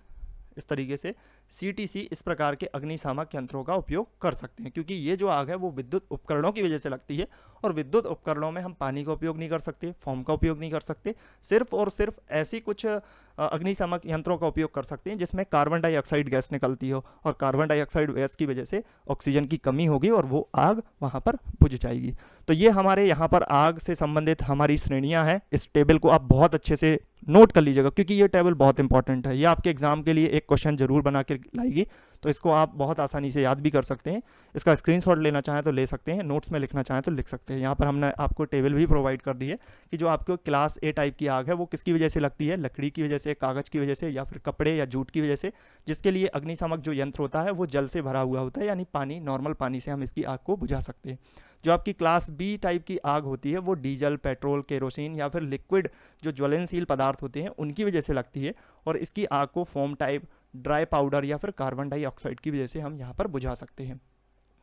इस तरीके से CTC, इस प्रकार के अग्निशामक यंत्रों का उपयोग कर सकते हैं, क्योंकि ये जो आग है वो विद्युत उपकरणों की वजह से लगती है और विद्युत उपकरणों में हम पानी का उपयोग नहीं कर सकते, फोम का उपयोग नहीं कर सकते। सिर्फ और सिर्फ ऐसी कुछ अग्निशामक यंत्रों का उपयोग कर सकते हैं जिसमें कार्बन डाइऑक्साइड गैस निकलती हो, और कार्बन डाइऑक्साइड गैस की वजह से ऑक्सीजन की कमी होगी और वो आग वहाँ पर बुझ जाएगी। तो ये हमारे यहाँ पर आग से संबंधित हमारी श्रेणियाँ हैं। इस टेबल को आप बहुत अच्छे से नोट कर लीजिएगा, क्योंकि ये टेबल बहुत इंपॉर्टेंट है। ये आपके एग्जाम के लिए एक क्वेश्चन जरूर बना के लाएगी, तो इसको आप बहुत आसानी से याद भी कर सकते हैं। इसका स्क्रीनशॉट लेना चाहें तो ले सकते हैं, नोट्स में लिखना चाहें तो लिख सकते हैं। यहाँ पर हमने आपको टेबल भी प्रोवाइड कर दी है कि जो आपको क्लास ए टाइप की आग है वो किसकी वजह से लगती है, लकड़ी की वजह से, कागज़ की वजह से या फिर कपड़े या जूट की वजह से, जिसके लिए अग्निशामक जो यंत्र होता है वो जल से भरा हुआ होता है, यानी पानी, नॉर्मल पानी से हम इसकी आग को बुझा सकते हैं। जो आपकी क्लास बी टाइप की आग होती है वो डीजल, पेट्रोल, केरोसिन या फिर लिक्विड जो ज्वलनशील पदार्थ होते हैं उनकी वजह से लगती है, और इसकी आग को फोम टाइप, ड्राई पाउडर या फिर कार्बन डाइऑक्साइड की वजह से हम यहाँ पर बुझा सकते हैं।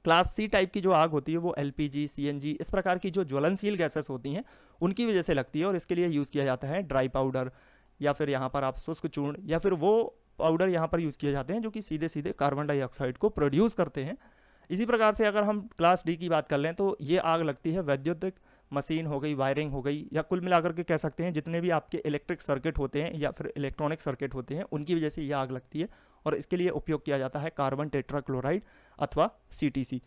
क्लास सी टाइप की जो आग होती है वो LPG, CNG, इस प्रकार की जो ज्वलनशील गैसेस होती हैं उनकी वजह से लगती है, और इसके लिए यूज़ किया जाता है ड्राई पाउडर या फिर यहाँ पर आप शुष्क चूर्ण या फिर वो पाउडर यहाँ पर यूज़ किए जाते हैं जो कि सीधे सीधे कार्बन डाइऑक्साइड को प्रोड्यूस करते हैं। इसी प्रकार से अगर हम क्लास डी की बात कर लें तो ये आग लगती है वैद्युतिक मशीन हो गई, वायरिंग हो गई, या कुल मिलाकर के कह सकते हैं जितने भी आपके इलेक्ट्रिक सर्किट होते हैं या फिर इलेक्ट्रॉनिक सर्किट होते हैं उनकी वजह से ये आग लगती है, और इसके लिए उपयोग किया जाता है कार्बन टेट्राक्लोराइड अथवा CTC।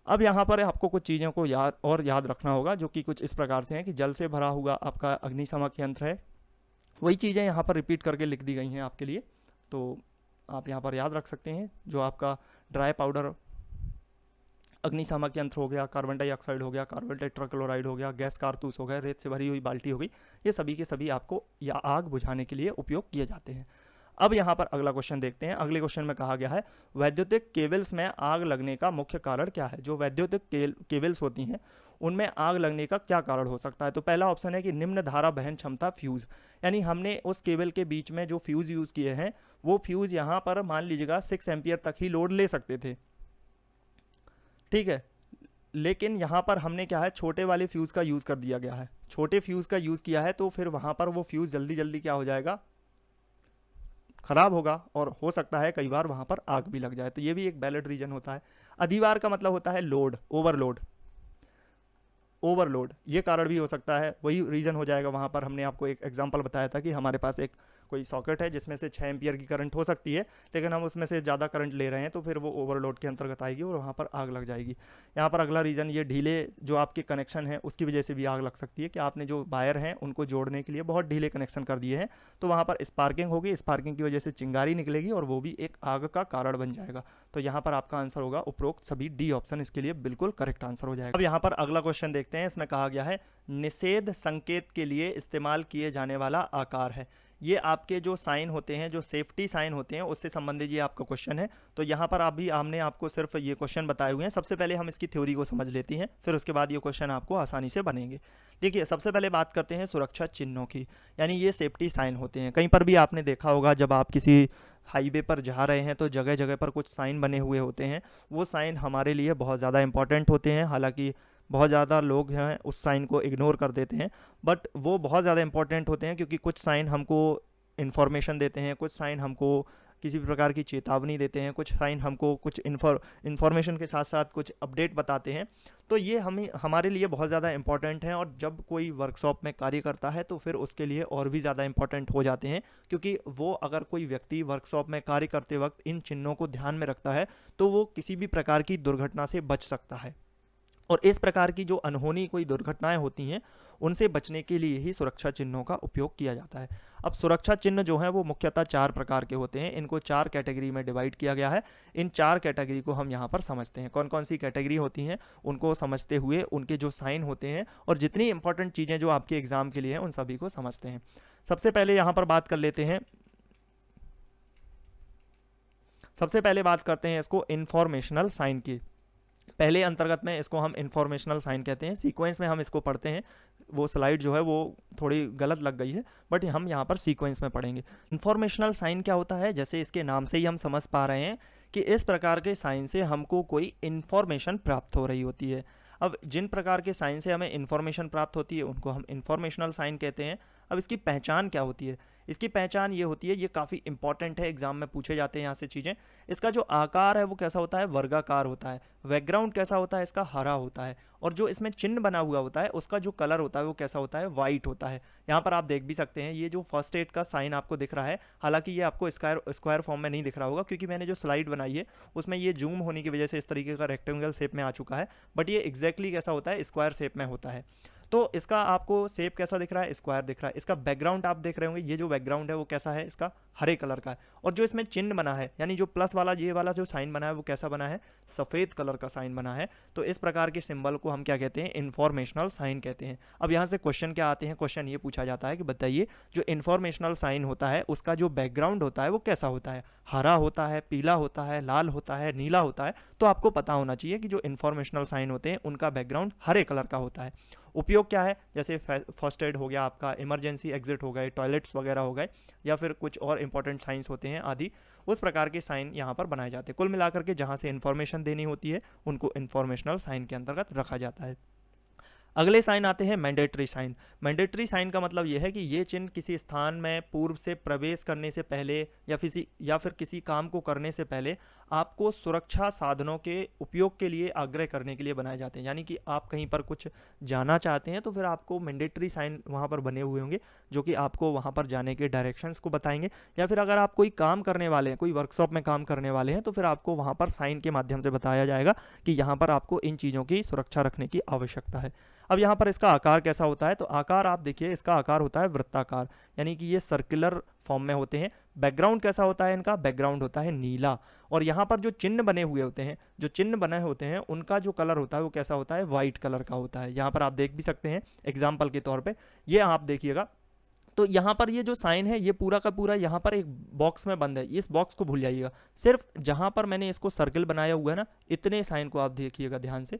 अब यहाँ पर आपको कुछ चीज़ों को याद रखना होगा, जो कि कुछ इस प्रकार से हैं कि जल से भरा हुआ आपका अग्निशामक यंत्र है, वही चीज़ें यहाँ पर रिपीट करके लिख दी गई हैं आपके लिए, तो आप यहाँ पर याद रख सकते हैं। जो आपका ड्राई पाउडर अग्निशामक यंत्र हो गया, कार्बन डाइऑक्साइड हो गया, कार्बन टेट्राक्लोराइड हो गया, गैस कारतूस हो गया, रेत से भरी हुई बाल्टी हो गई, ये सभी के सभी आपको या आग बुझाने के लिए उपयोग किए जाते हैं। अब यहाँ पर अगला क्वेश्चन देखते हैं। अगले क्वेश्चन में कहा गया है वैद्युतिक केबल्स में आग लगने का मुख्य कारण क्या है। जो वैद्युतिक केबल्स होती हैं उनमें आग लगने का क्या कारण हो सकता है। तो पहला ऑप्शन है कि निम्न धारा बहन क्षमता फ्यूज़, यानी हमने उस केबल के बीच में जो फ्यूज़ यूज़ किए हैं वो फ्यूज़ यहाँ पर मान लीजिएगा 6 एम्पियर तक ही लोड ले सकते थे, ठीक है, लेकिन यहाँ पर हमने क्या है, छोटे वाले फ्यूज़ का यूज़ कर दिया गया है, छोटे फ्यूज़ का यूज़ किया है, तो फिर वहाँ पर वो फ्यूज़ जल्दी जल्दी क्या हो जाएगा, खराब होगा, और हो सकता है कई बार वहाँ पर आग भी लग जाए। तो ये भी एक वैलिड रीज़न होता है। अधिभार का मतलब होता है लोड, ओवरलोड, ओवरलोड ये कारण भी हो सकता है, वही रीज़न हो जाएगा। वहाँ पर हमने आपको एक एग्जांपल बताया था कि हमारे पास एक कोई सॉकेट है जिसमें से 6 एम्पियर की करंट हो सकती है, लेकिन हम उसमें से ज़्यादा करंट ले रहे हैं, तो फिर वो ओवरलोड के अंतर्गत आएगी और वहाँ पर आग लग जाएगी। यहाँ पर अगला रीज़न, ये ढीले जो आपके कनेक्शन है उसकी वजह से भी आग लग सकती है, कि आपने जो वायर हैं उनको जोड़ने के लिए बहुत ढीले कनेक्शन कर दिए हैं, तो वहाँ पर स्पार्किंग होगी, स्पार्किंग की वजह से चिंगारी निकलेगी और वो भी एक आग का कारण बन जाएगा। तो यहाँ पर आपका आंसर होगा उपरोक्त सभी डी ऑप्शन इसके लिए बिल्कुल करेक्ट आंसर हो जाएगा। अब यहाँ पर अगला क्वेश्चन देखते हैं। इसमें कहा गया है निषेध संकेत के लिए इस्तेमाल किए जाने वाला आकार है। ये आपके जो साइन होते हैं, जो सेफ्टी साइन होते हैं, उससे संबंधित ये आपका क्वेश्चन है। तो यहाँ पर हमने आपको सिर्फ ये क्वेश्चन बताए हुए हैं। सबसे पहले हम इसकी थ्योरी को समझ लेते हैं, फिर उसके बाद ये क्वेश्चन आपको आसानी से बनेंगे। देखिए, सबसे पहले बात करते हैं सुरक्षा चिन्हों की, यानी ये सेफ्टी साइन होते हैं। कहीं पर भी आपने देखा होगा, जब आप किसी हाईवे पर जा रहे हैं तो जगह जगह पर कुछ साइन बने हुए होते हैं। वो साइन हमारे लिए बहुत ज़्यादा इंपॉर्टेंट होते हैं। हालांकि बहुत ज़्यादा लोग हैं उस साइन को इग्नोर कर देते हैं, बट वो बहुत ज़्यादा इंपॉर्टेंट होते हैं, क्योंकि कुछ साइन हमको इन्फॉर्मेशन देते हैं, कुछ साइन हमको किसी भी प्रकार की चेतावनी देते हैं, कुछ साइन हमको कुछ इन्फॉर्मेशन के साथ साथ कुछ अपडेट बताते हैं। तो ये हमारे लिए बहुत ज़्यादा इंपॉर्टेंट हैं, और जब कोई वर्कशॉप में कार्य करता है तो फिर उसके लिए और भी ज़्यादा इंपॉर्टेंट हो जाते हैं, क्योंकि वो अगर कोई व्यक्ति वर्कशॉप में कार्य करते वक्त इन चिन्हों को ध्यान में रखता है तो वो किसी भी प्रकार की दुर्घटना से बच सकता है। और इस प्रकार की जो अनहोनी कोई दुर्घटनाएं होती हैं, उनसे बचने के लिए ही सुरक्षा चिन्हों का उपयोग किया जाता है। अब सुरक्षा चिन्ह जो हैं वो मुख्यतः 4 प्रकार के होते हैं। इनको 4 कैटेगरी में डिवाइड किया गया है। इन 4 कैटेगरी को हम यहाँ पर समझते हैं। कौन कौन सी कैटेगरी होती हैं उनको समझते हुए उनके जो साइन होते हैं और जितनी इंपॉर्टेंट चीज़ें जो आपके एग्जाम के लिए हैं उन सभी को समझते हैं। सबसे पहले यहाँ पर बात कर लेते हैं, सबसे पहले बात करते हैं इसको इंफॉर्मेशनल साइन की। पहले अंतर्गत में इसको हम इंफॉर्मेशनल साइन कहते हैं। सीक्वेंस में हम इसको पढ़ते हैं। वो स्लाइड जो है वो थोड़ी गलत लग गई है, बट हम यहाँ पर सीक्वेंस में पढ़ेंगे। इंफॉर्मेशनल साइन क्या होता है, जैसे इसके नाम से ही हम समझ पा रहे हैं कि इस प्रकार के साइन से हमको कोई इन्फॉर्मेशन प्राप्त हो रही होती है। अब जिन प्रकार के साइन से हमें इन्फॉर्मेशन प्राप्त होती है उनको हम इंफॉर्मेशनल साइन कहते हैं। अब इसकी पहचान क्या होती है, इसकी पहचान ये होती है, ये काफ़ी इंपॉर्टेंट है, एग्जाम में पूछे जाते हैं यहाँ से चीज़ें। इसका जो आकार है वो कैसा होता है, वर्गाकार होता है। बैकग्राउंड कैसा होता है, इसका हरा होता है। और जो इसमें चिन्ह बना हुआ होता है उसका जो कलर होता है वो कैसा होता है, वाइट होता है। यहाँ पर आप देख भी सकते हैं, ये जो फर्स्ट एड का साइन आपको दिख रहा है, हालांकि ये आपको स्क्वायर फॉर्म में नहीं दिख रहा होगा, क्योंकि मैंने जो स्लाइड बनाई है उसमें ये जूम होने की वजह से इस तरीके का रेक्टेंगल शेप में आ चुका है, बट ये एग्जैक्टली कैसा होता है, स्क्वायर शेप में होता है। तो इसका आपको शेप कैसा दिख रहा है, स्क्वायर दिख रहा है। इसका बैकग्राउंड आप देख रहे होंगे, ये जो बैकग्राउंड है वो कैसा है, इसका हरे कलर का है। और जो इसमें चिन्ह बना है, यानी जो प्लस वाला ये वाला जो साइन बना है वो कैसा बना है, सफ़ेद कलर का साइन बना है। तो इस प्रकार के सिंबल को हम क्या कहते हैं, इन्फॉर्मेशनल साइन कहते हैं। अब यहाँ से क्वेश्चन क्या आते हैं, क्वेश्चन ये पूछा जाता है कि बताइए जो इन्फॉर्मेशनल साइन होता है उसका जो बैकग्राउंड होता है वो कैसा होता है, हरा होता है, पीला होता है, लाल होता है, नीला होता है। तो आपको पता होना चाहिए कि जो इन्फॉर्मेशनल साइन होते हैं उनका बैकग्राउंड हरे कलर का होता है। उपयोग क्या है, जैसे फर्स्ट एड हो गया आपका, इमरजेंसी एग्जिट हो गए, टॉयलेट्स वगैरह हो गए, या फिर कुछ और इंपॉर्टेंट साइंस होते हैं आदि, उस प्रकार के साइन यहाँ पर बनाए जाते हैं। कुल मिलाकर के जहाँ से इन्फॉर्मेशन देनी होती है उनको इन्फॉर्मेशनल साइन के अंतर्गत रखा जाता है। अगले साइन आते हैं मैंडेटरी साइन। मैंडेटरी साइन का मतलब यह है कि ये चिन्ह किसी स्थान में पूर्व से प्रवेश करने से पहले या फिर किसी काम को करने से पहले आपको सुरक्षा साधनों के उपयोग के लिए आग्रह करने के लिए बनाए जाते हैं। यानी कि आप कहीं पर कुछ जाना चाहते हैं तो फिर आपको मैंडेटरी साइन वहाँ पर बने हुए होंगे जो कि आपको वहाँ पर जाने के डायरेक्शंस को बताएंगे। या फिर अगर आप कोई काम करने वाले हैं, कोई वर्कशॉप में काम करने वाले हैं, तो फिर आपको वहाँ पर साइन के माध्यम से बताया जाएगा कि यहाँ पर आपको इन चीज़ों की सुरक्षा रखने की आवश्यकता है। अब यहाँ पर इसका आकार कैसा होता है, तो आकार आप देखिए, इसका आकार होता है वृत्ताकार, यानी कि ये सर्कुलर फॉर्म में होते हैं। बैकग्राउंड कैसा होता है, इनका बैकग्राउंड होता है नीला। और यहाँ पर जो चिन्ह बने हुए होते हैं, जो चिन्ह बने होते हैं उनका जो कलर होता है वो कैसा होता है, वाइट कलर का होता है। यहाँ पर आप देख भी सकते हैं एग्जाम्पल के तौर पर, ये आप देखिएगा। तो यहाँ पर ये जो साइन है ये पूरा का पूरा यहाँ पर एक बॉक्स में बंद है, इस बॉक्स को भूल जाइएगा। सिर्फ जहाँ पर मैंने इसको सर्कल बनाया हुआ है ना, इतने साइन को आप देखिएगा ध्यान से।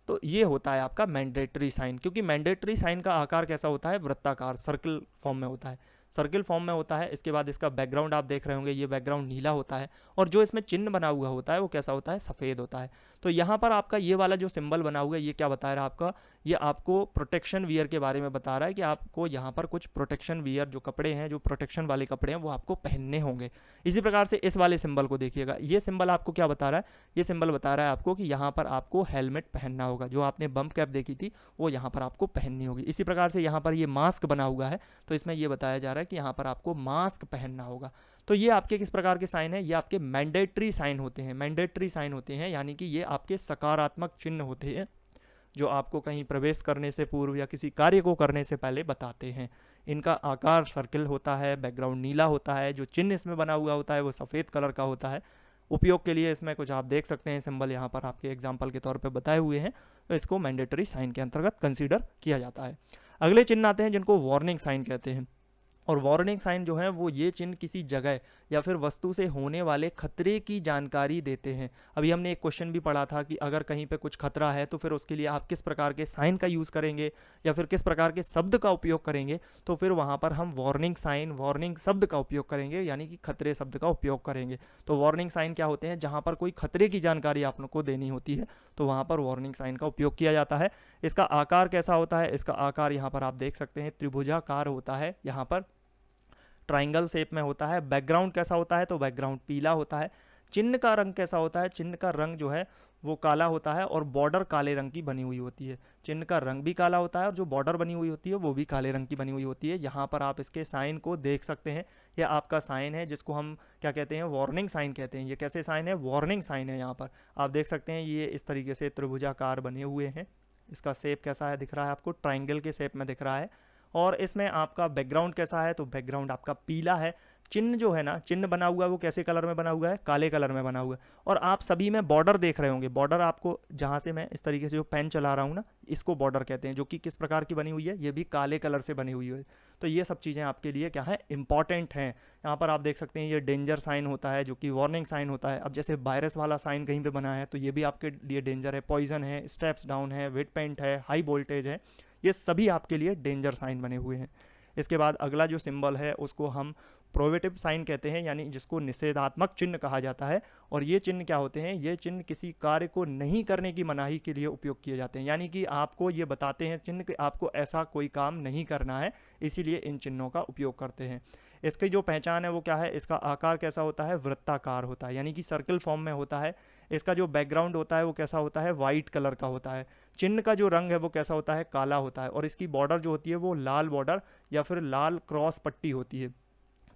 तो ये होता है आपका मैंडेटरी साइन, क्योंकि मैंडेटरी साइन का आकार कैसा होता है, वृत्ताकार, सर्कल फॉर्म में होता है। सर्किल फॉर्म में होता है। इसके बाद इसका बैकग्राउंड आप देख रहे होंगे, ये बैकग्राउंड नीला होता है और जो इसमें चिन्ह बना हुआ होता है वो कैसा होता है, सफ़ेद होता है। तो यहाँ पर आपका ये वाला जो सिंबल बना हुआ है ये क्या बता रहा है आपका, ये आपको प्रोटेक्शन वियर के बारे में बता रहा है कि आपको यहाँ पर कुछ प्रोटेक्शन वियर जो कपड़े हैं, जो प्रोटेक्शन वाले कपड़े हैं वो आपको पहनने होंगे। इसी प्रकार से इस वाले सिंबल को देखिएगा, ये सिंबल आपको क्या बता रहा है, ये सिंबल बता रहा है आपको कि यहाँ पर आपको हेलमेट पहनना होगा। जो आपने बम कैप देखी थी वो यहाँ पर आपको पहननी होगी। इसी प्रकार से यहाँ पर ये मास्क बना हुआ है, तो इसमें ये बताया जा रहा है कि यहाँ पर आपको मास्क पहनना होगा। तो ये आपके किस प्रकार के साइन है, ये आपके मैंडेटरी साइन होते हैं। मैंडेटरी साइन होते हैं यानी कि ये आपके सकारात्मक चिन्ह होते हैं जो आपको कहीं प्रवेश करने से पूर्व या किसी कार्य को करने से पहले बताते हैं। इनका आकार सर्किल होता है, बैकग्राउंड नीला होता है, जो चिन्ह इसमें बना हुआ होता है वो सफ़ेद कलर का होता है। उपयोग के लिए इसमें कुछ आप देख सकते हैं सिंबल यहाँ पर आपके एग्जाम्पल के तौर पे बताए हुए हैं, तो इसको मैंडेटरी साइन के अंतर्गत कंसीडर किया जाता है। अगले चिन्ह आते हैं जिनको वार्निंग साइन कहते हैं। और वार्निंग साइन जो है वो ये चिन्ह किसी जगह या फिर वस्तु से होने वाले खतरे की जानकारी देते हैं। अभी हमने एक क्वेश्चन भी पढ़ा था कि अगर कहीं पे कुछ खतरा है तो फिर उसके लिए आप किस प्रकार के साइन का यूज़ करेंगे या फिर किस प्रकार के शब्द का उपयोग करेंगे, तो फिर वहाँ पर हम वार्निंग साइन, वार्निंग शब्द का उपयोग करेंगे, यानी कि खतरे शब्द का उपयोग करेंगे। तो वार्निंग साइन क्या होते हैं, जहाँ पर कोई खतरे की जानकारी आप लोग को देनी होती है तो वहाँ पर वार्निंग साइन का उपयोग किया जाता है। इसका आकार कैसा होता है, इसका आकार यहाँ पर आप देख सकते हैं त्रिभुजाकार होता है, यहाँ पर ट्राइंगल शेप में होता है। बैकग्राउंड कैसा होता है, तो बैकग्राउंड पीला होता है। चिन्ह का रंग कैसा होता है, चिन्ह का रंग जो है वो काला होता है और बॉर्डर काले रंग की बनी हुई होती है। चिन्ह का रंग भी काला होता है और जो बॉर्डर बनी हुई होती है वो भी काले रंग की बनी हुई होती है। यहाँ पर आप इसके साइन को देख सकते हैं, ये आपका साइन है जिसको हम क्या कहते हैं, वार्निंग साइन कहते हैं। ये कैसे साइन है, वार्निंग साइन है। यहाँ पर आप देख सकते हैं ये इस तरीके से त्रिभुजाकार बने हुए हैं। इसका शेप कैसा है दिख रहा है आपको, ट्राइंगल के शेप में दिख रहा है। और इसमें आपका बैकग्राउंड कैसा है, तो बैकग्राउंड आपका पीला है। चिन्ह जो है ना, चिन्ह बना हुआ है वो कैसे कलर में बना हुआ है, काले कलर में बना हुआ है। और आप सभी में बॉर्डर देख रहे होंगे, बॉर्डर आपको जहाँ से मैं इस तरीके से जो पेन चला रहा हूँ ना, इसको बॉर्डर कहते हैं, जो कि किस प्रकार की बनी हुई है, ये भी काले कलर से बनी हुई है। तो ये सब चीज़ें आपके लिए क्या है, इंपॉर्टेंट हैं। यहाँ पर आप देख सकते हैं ये डेंजर साइन होता है जो कि वार्निंग साइन होता है। अब जैसे वायरस वाला साइन कहीं पे बना है तो ये भी आपके लिए डेंजर है। पॉइजन है, स्टेप्स डाउन है, वेट पेंट है, हाई वोल्टेज है, ये सभी आपके लिए डेंजर साइन बने हुए हैं। इसके बाद अगला जो सिंबल है उसको हम प्रोहिबिटिव साइन कहते हैं, यानी जिसको निषेधात्मक चिन्ह कहा जाता है। और ये चिन्ह क्या होते हैं, ये चिन्ह किसी कार्य को नहीं करने की मनाही के लिए उपयोग किए जाते हैं, यानी कि आपको ये बताते हैं चिन्ह कि आपको ऐसा कोई काम नहीं करना है, इसीलिए इन चिन्हों का उपयोग करते हैं। इसकी जो पहचान है वो क्या है, इसका आकार कैसा होता है, वृत्ताकार होता है, यानी कि सर्कल फॉर्म में होता है। इसका जो बैकग्राउंड होता है वो कैसा होता है, वाइट कलर का होता है। चिन्ह का जो रंग है वो कैसा होता है, काला होता है। और इसकी बॉर्डर जो होती है वो लाल बॉर्डर या फिर लाल क्रॉस पट्टी होती है।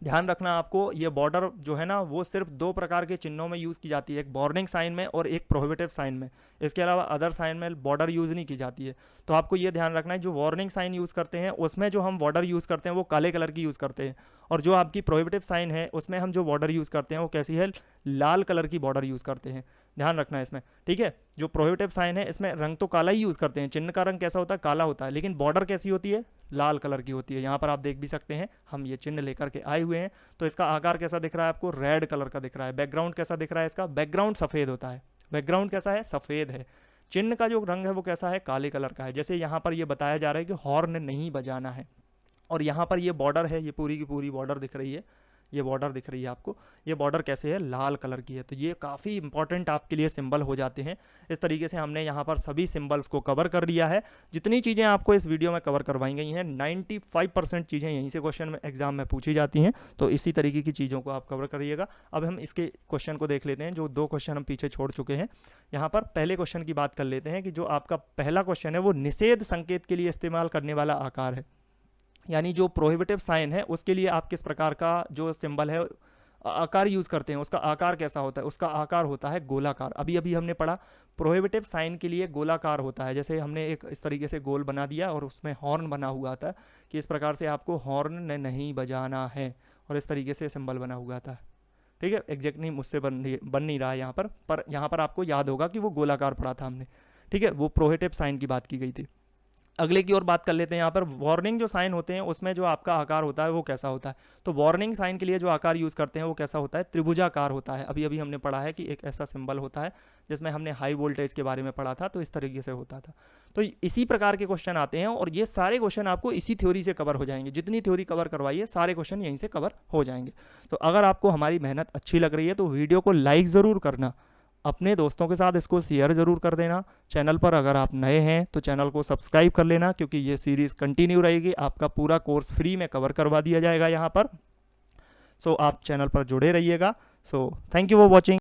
ध्यान रखना आपको, ये बॉर्डर जो है ना वो सिर्फ दो प्रकार के चिन्हों में यूज़ की जाती है, एक वार्निंग साइन में और एक प्रोहिबिटिव साइन में। इसके अलावा अदर साइन में बॉर्डर यूज़ नहीं की जाती है। तो आपको ये ध्यान रखना है, जो वार्निंग साइन यूज़ करते हैं उसमें जो हम बॉर्डर यूज़ करते हैं वो काले कलर की यूज़ करते हैं, और जो आपकी प्रोहिबिटिव साइन है उसमें हम जो बॉर्डर यूज़ करते हैं वो कैसी है, लाल कलर की बॉर्डर यूज़ करते हैं। ध्यान रखना है इसमें, ठीक है। जो प्रोहिबिटिव साइन है इसमें रंग तो काला ही यूज़ करते हैं, चिन्ह का रंग कैसा होता है, काला होता है, लेकिन बॉर्डर कैसी होती है, लाल कलर की होती है। यहाँ पर आप देख भी सकते हैं, हम ये चिन्ह लेकर के आए हुए हैं। तो इसका आकार कैसा दिख रहा है आपको, रेड कलर का दिख रहा है। बैकग्राउंड कैसा दिख रहा है, इसका बैकग्राउंड सफ़ेद होता है। बैकग्राउंड कैसा है, सफ़ेद है। चिन्ह का जो रंग है वो कैसा है, काले कलर का है। जैसे यहाँ पर ये बताया जा रहा है कि हॉर्न नहीं बजाना है, और यहाँ पर ये बॉर्डर है, ये पूरी की पूरी बॉर्डर दिख रही है, ये बॉर्डर दिख रही है आपको, ये बॉर्डर कैसे है, लाल कलर की है। तो ये काफ़ी इंपॉर्टेंट आपके लिए सिंबल हो जाते हैं। इस तरीके से हमने यहाँ पर सभी सिंबल्स को कवर कर लिया है। जितनी चीज़ें आपको इस वीडियो में कवर करवाई गई हैं 95% चीज़ें यहीं से क्वेश्चन में एग्जाम में पूछी जाती हैं, तो इसी तरीके की चीज़ों को आप कवर करिएगा। अब हम इसके क्वेश्चन को देख लेते हैं, जो दो क्वेश्चन हम पीछे छोड़ चुके हैं। यहाँ पर पहले क्वेश्चन की बात कर लेते हैं कि जो आपका पहला क्वेश्चन है वो निषेध संकेत के लिए इस्तेमाल करने वाला आकार है, यानी जो प्रोहिबिटिव साइन है उसके लिए आप किस प्रकार का जो सिंबल है आकार यूज़ करते हैं, उसका आकार कैसा होता है, उसका आकार होता है गोलाकार। अभी अभी हमने पढ़ा प्रोहिबिटिव साइन के लिए गोलाकार होता है। जैसे हमने एक इस तरीके से गोल बना दिया और उसमें हॉर्न बना हुआ था कि इस प्रकार से आपको हॉर्न नहीं बजाना है, और इस तरीके से सिंबल बना हुआ था, ठीक है। एग्जैक्ट नहीं मुझसे बन नहीं रहा है यहाँ पर यहाँ पर आपको याद होगा कि वो गोलाकार पढ़ा था हमने, ठीक है। वो प्रोहिबिटिव साइन की बात की गई थी। अगले की ओर बात कर लेते हैं। यहाँ पर वार्निंग जो साइन होते हैं उसमें जो आपका आकार होता है वो कैसा होता है। तो वार्निंग साइन के लिए जो आकार यूज़ करते हैं वो कैसा होता है, त्रिभुजाकार होता है। अभी अभी हमने पढ़ा है कि एक ऐसा सिंबल होता है जिसमें हमने हाई वोल्टेज के बारे में पढ़ा था, तो इस तरीके से होता था। तो इसी प्रकार के क्वेश्चन आते हैं और ये सारे क्वेश्चन आपको इसी थ्योरी से कवर हो जाएंगे। जितनी थ्योरी कवर करवाइए सारे क्वेश्चन यहीं से कवर हो जाएंगे। तो अगर आपको हमारी मेहनत अच्छी लग रही है तो वीडियो को लाइक ज़रूर करना, अपने दोस्तों के साथ इसको शेयर ज़रूर कर देना। चैनल पर अगर आप नए हैं तो चैनल को सब्सक्राइब कर लेना, क्योंकि ये सीरीज़ कंटिन्यू रहेगी। आपका पूरा कोर्स फ्री में कवर करवा दिया जाएगा यहाँ पर। सो आप चैनल पर जुड़े रहिएगा। So thank you for watching.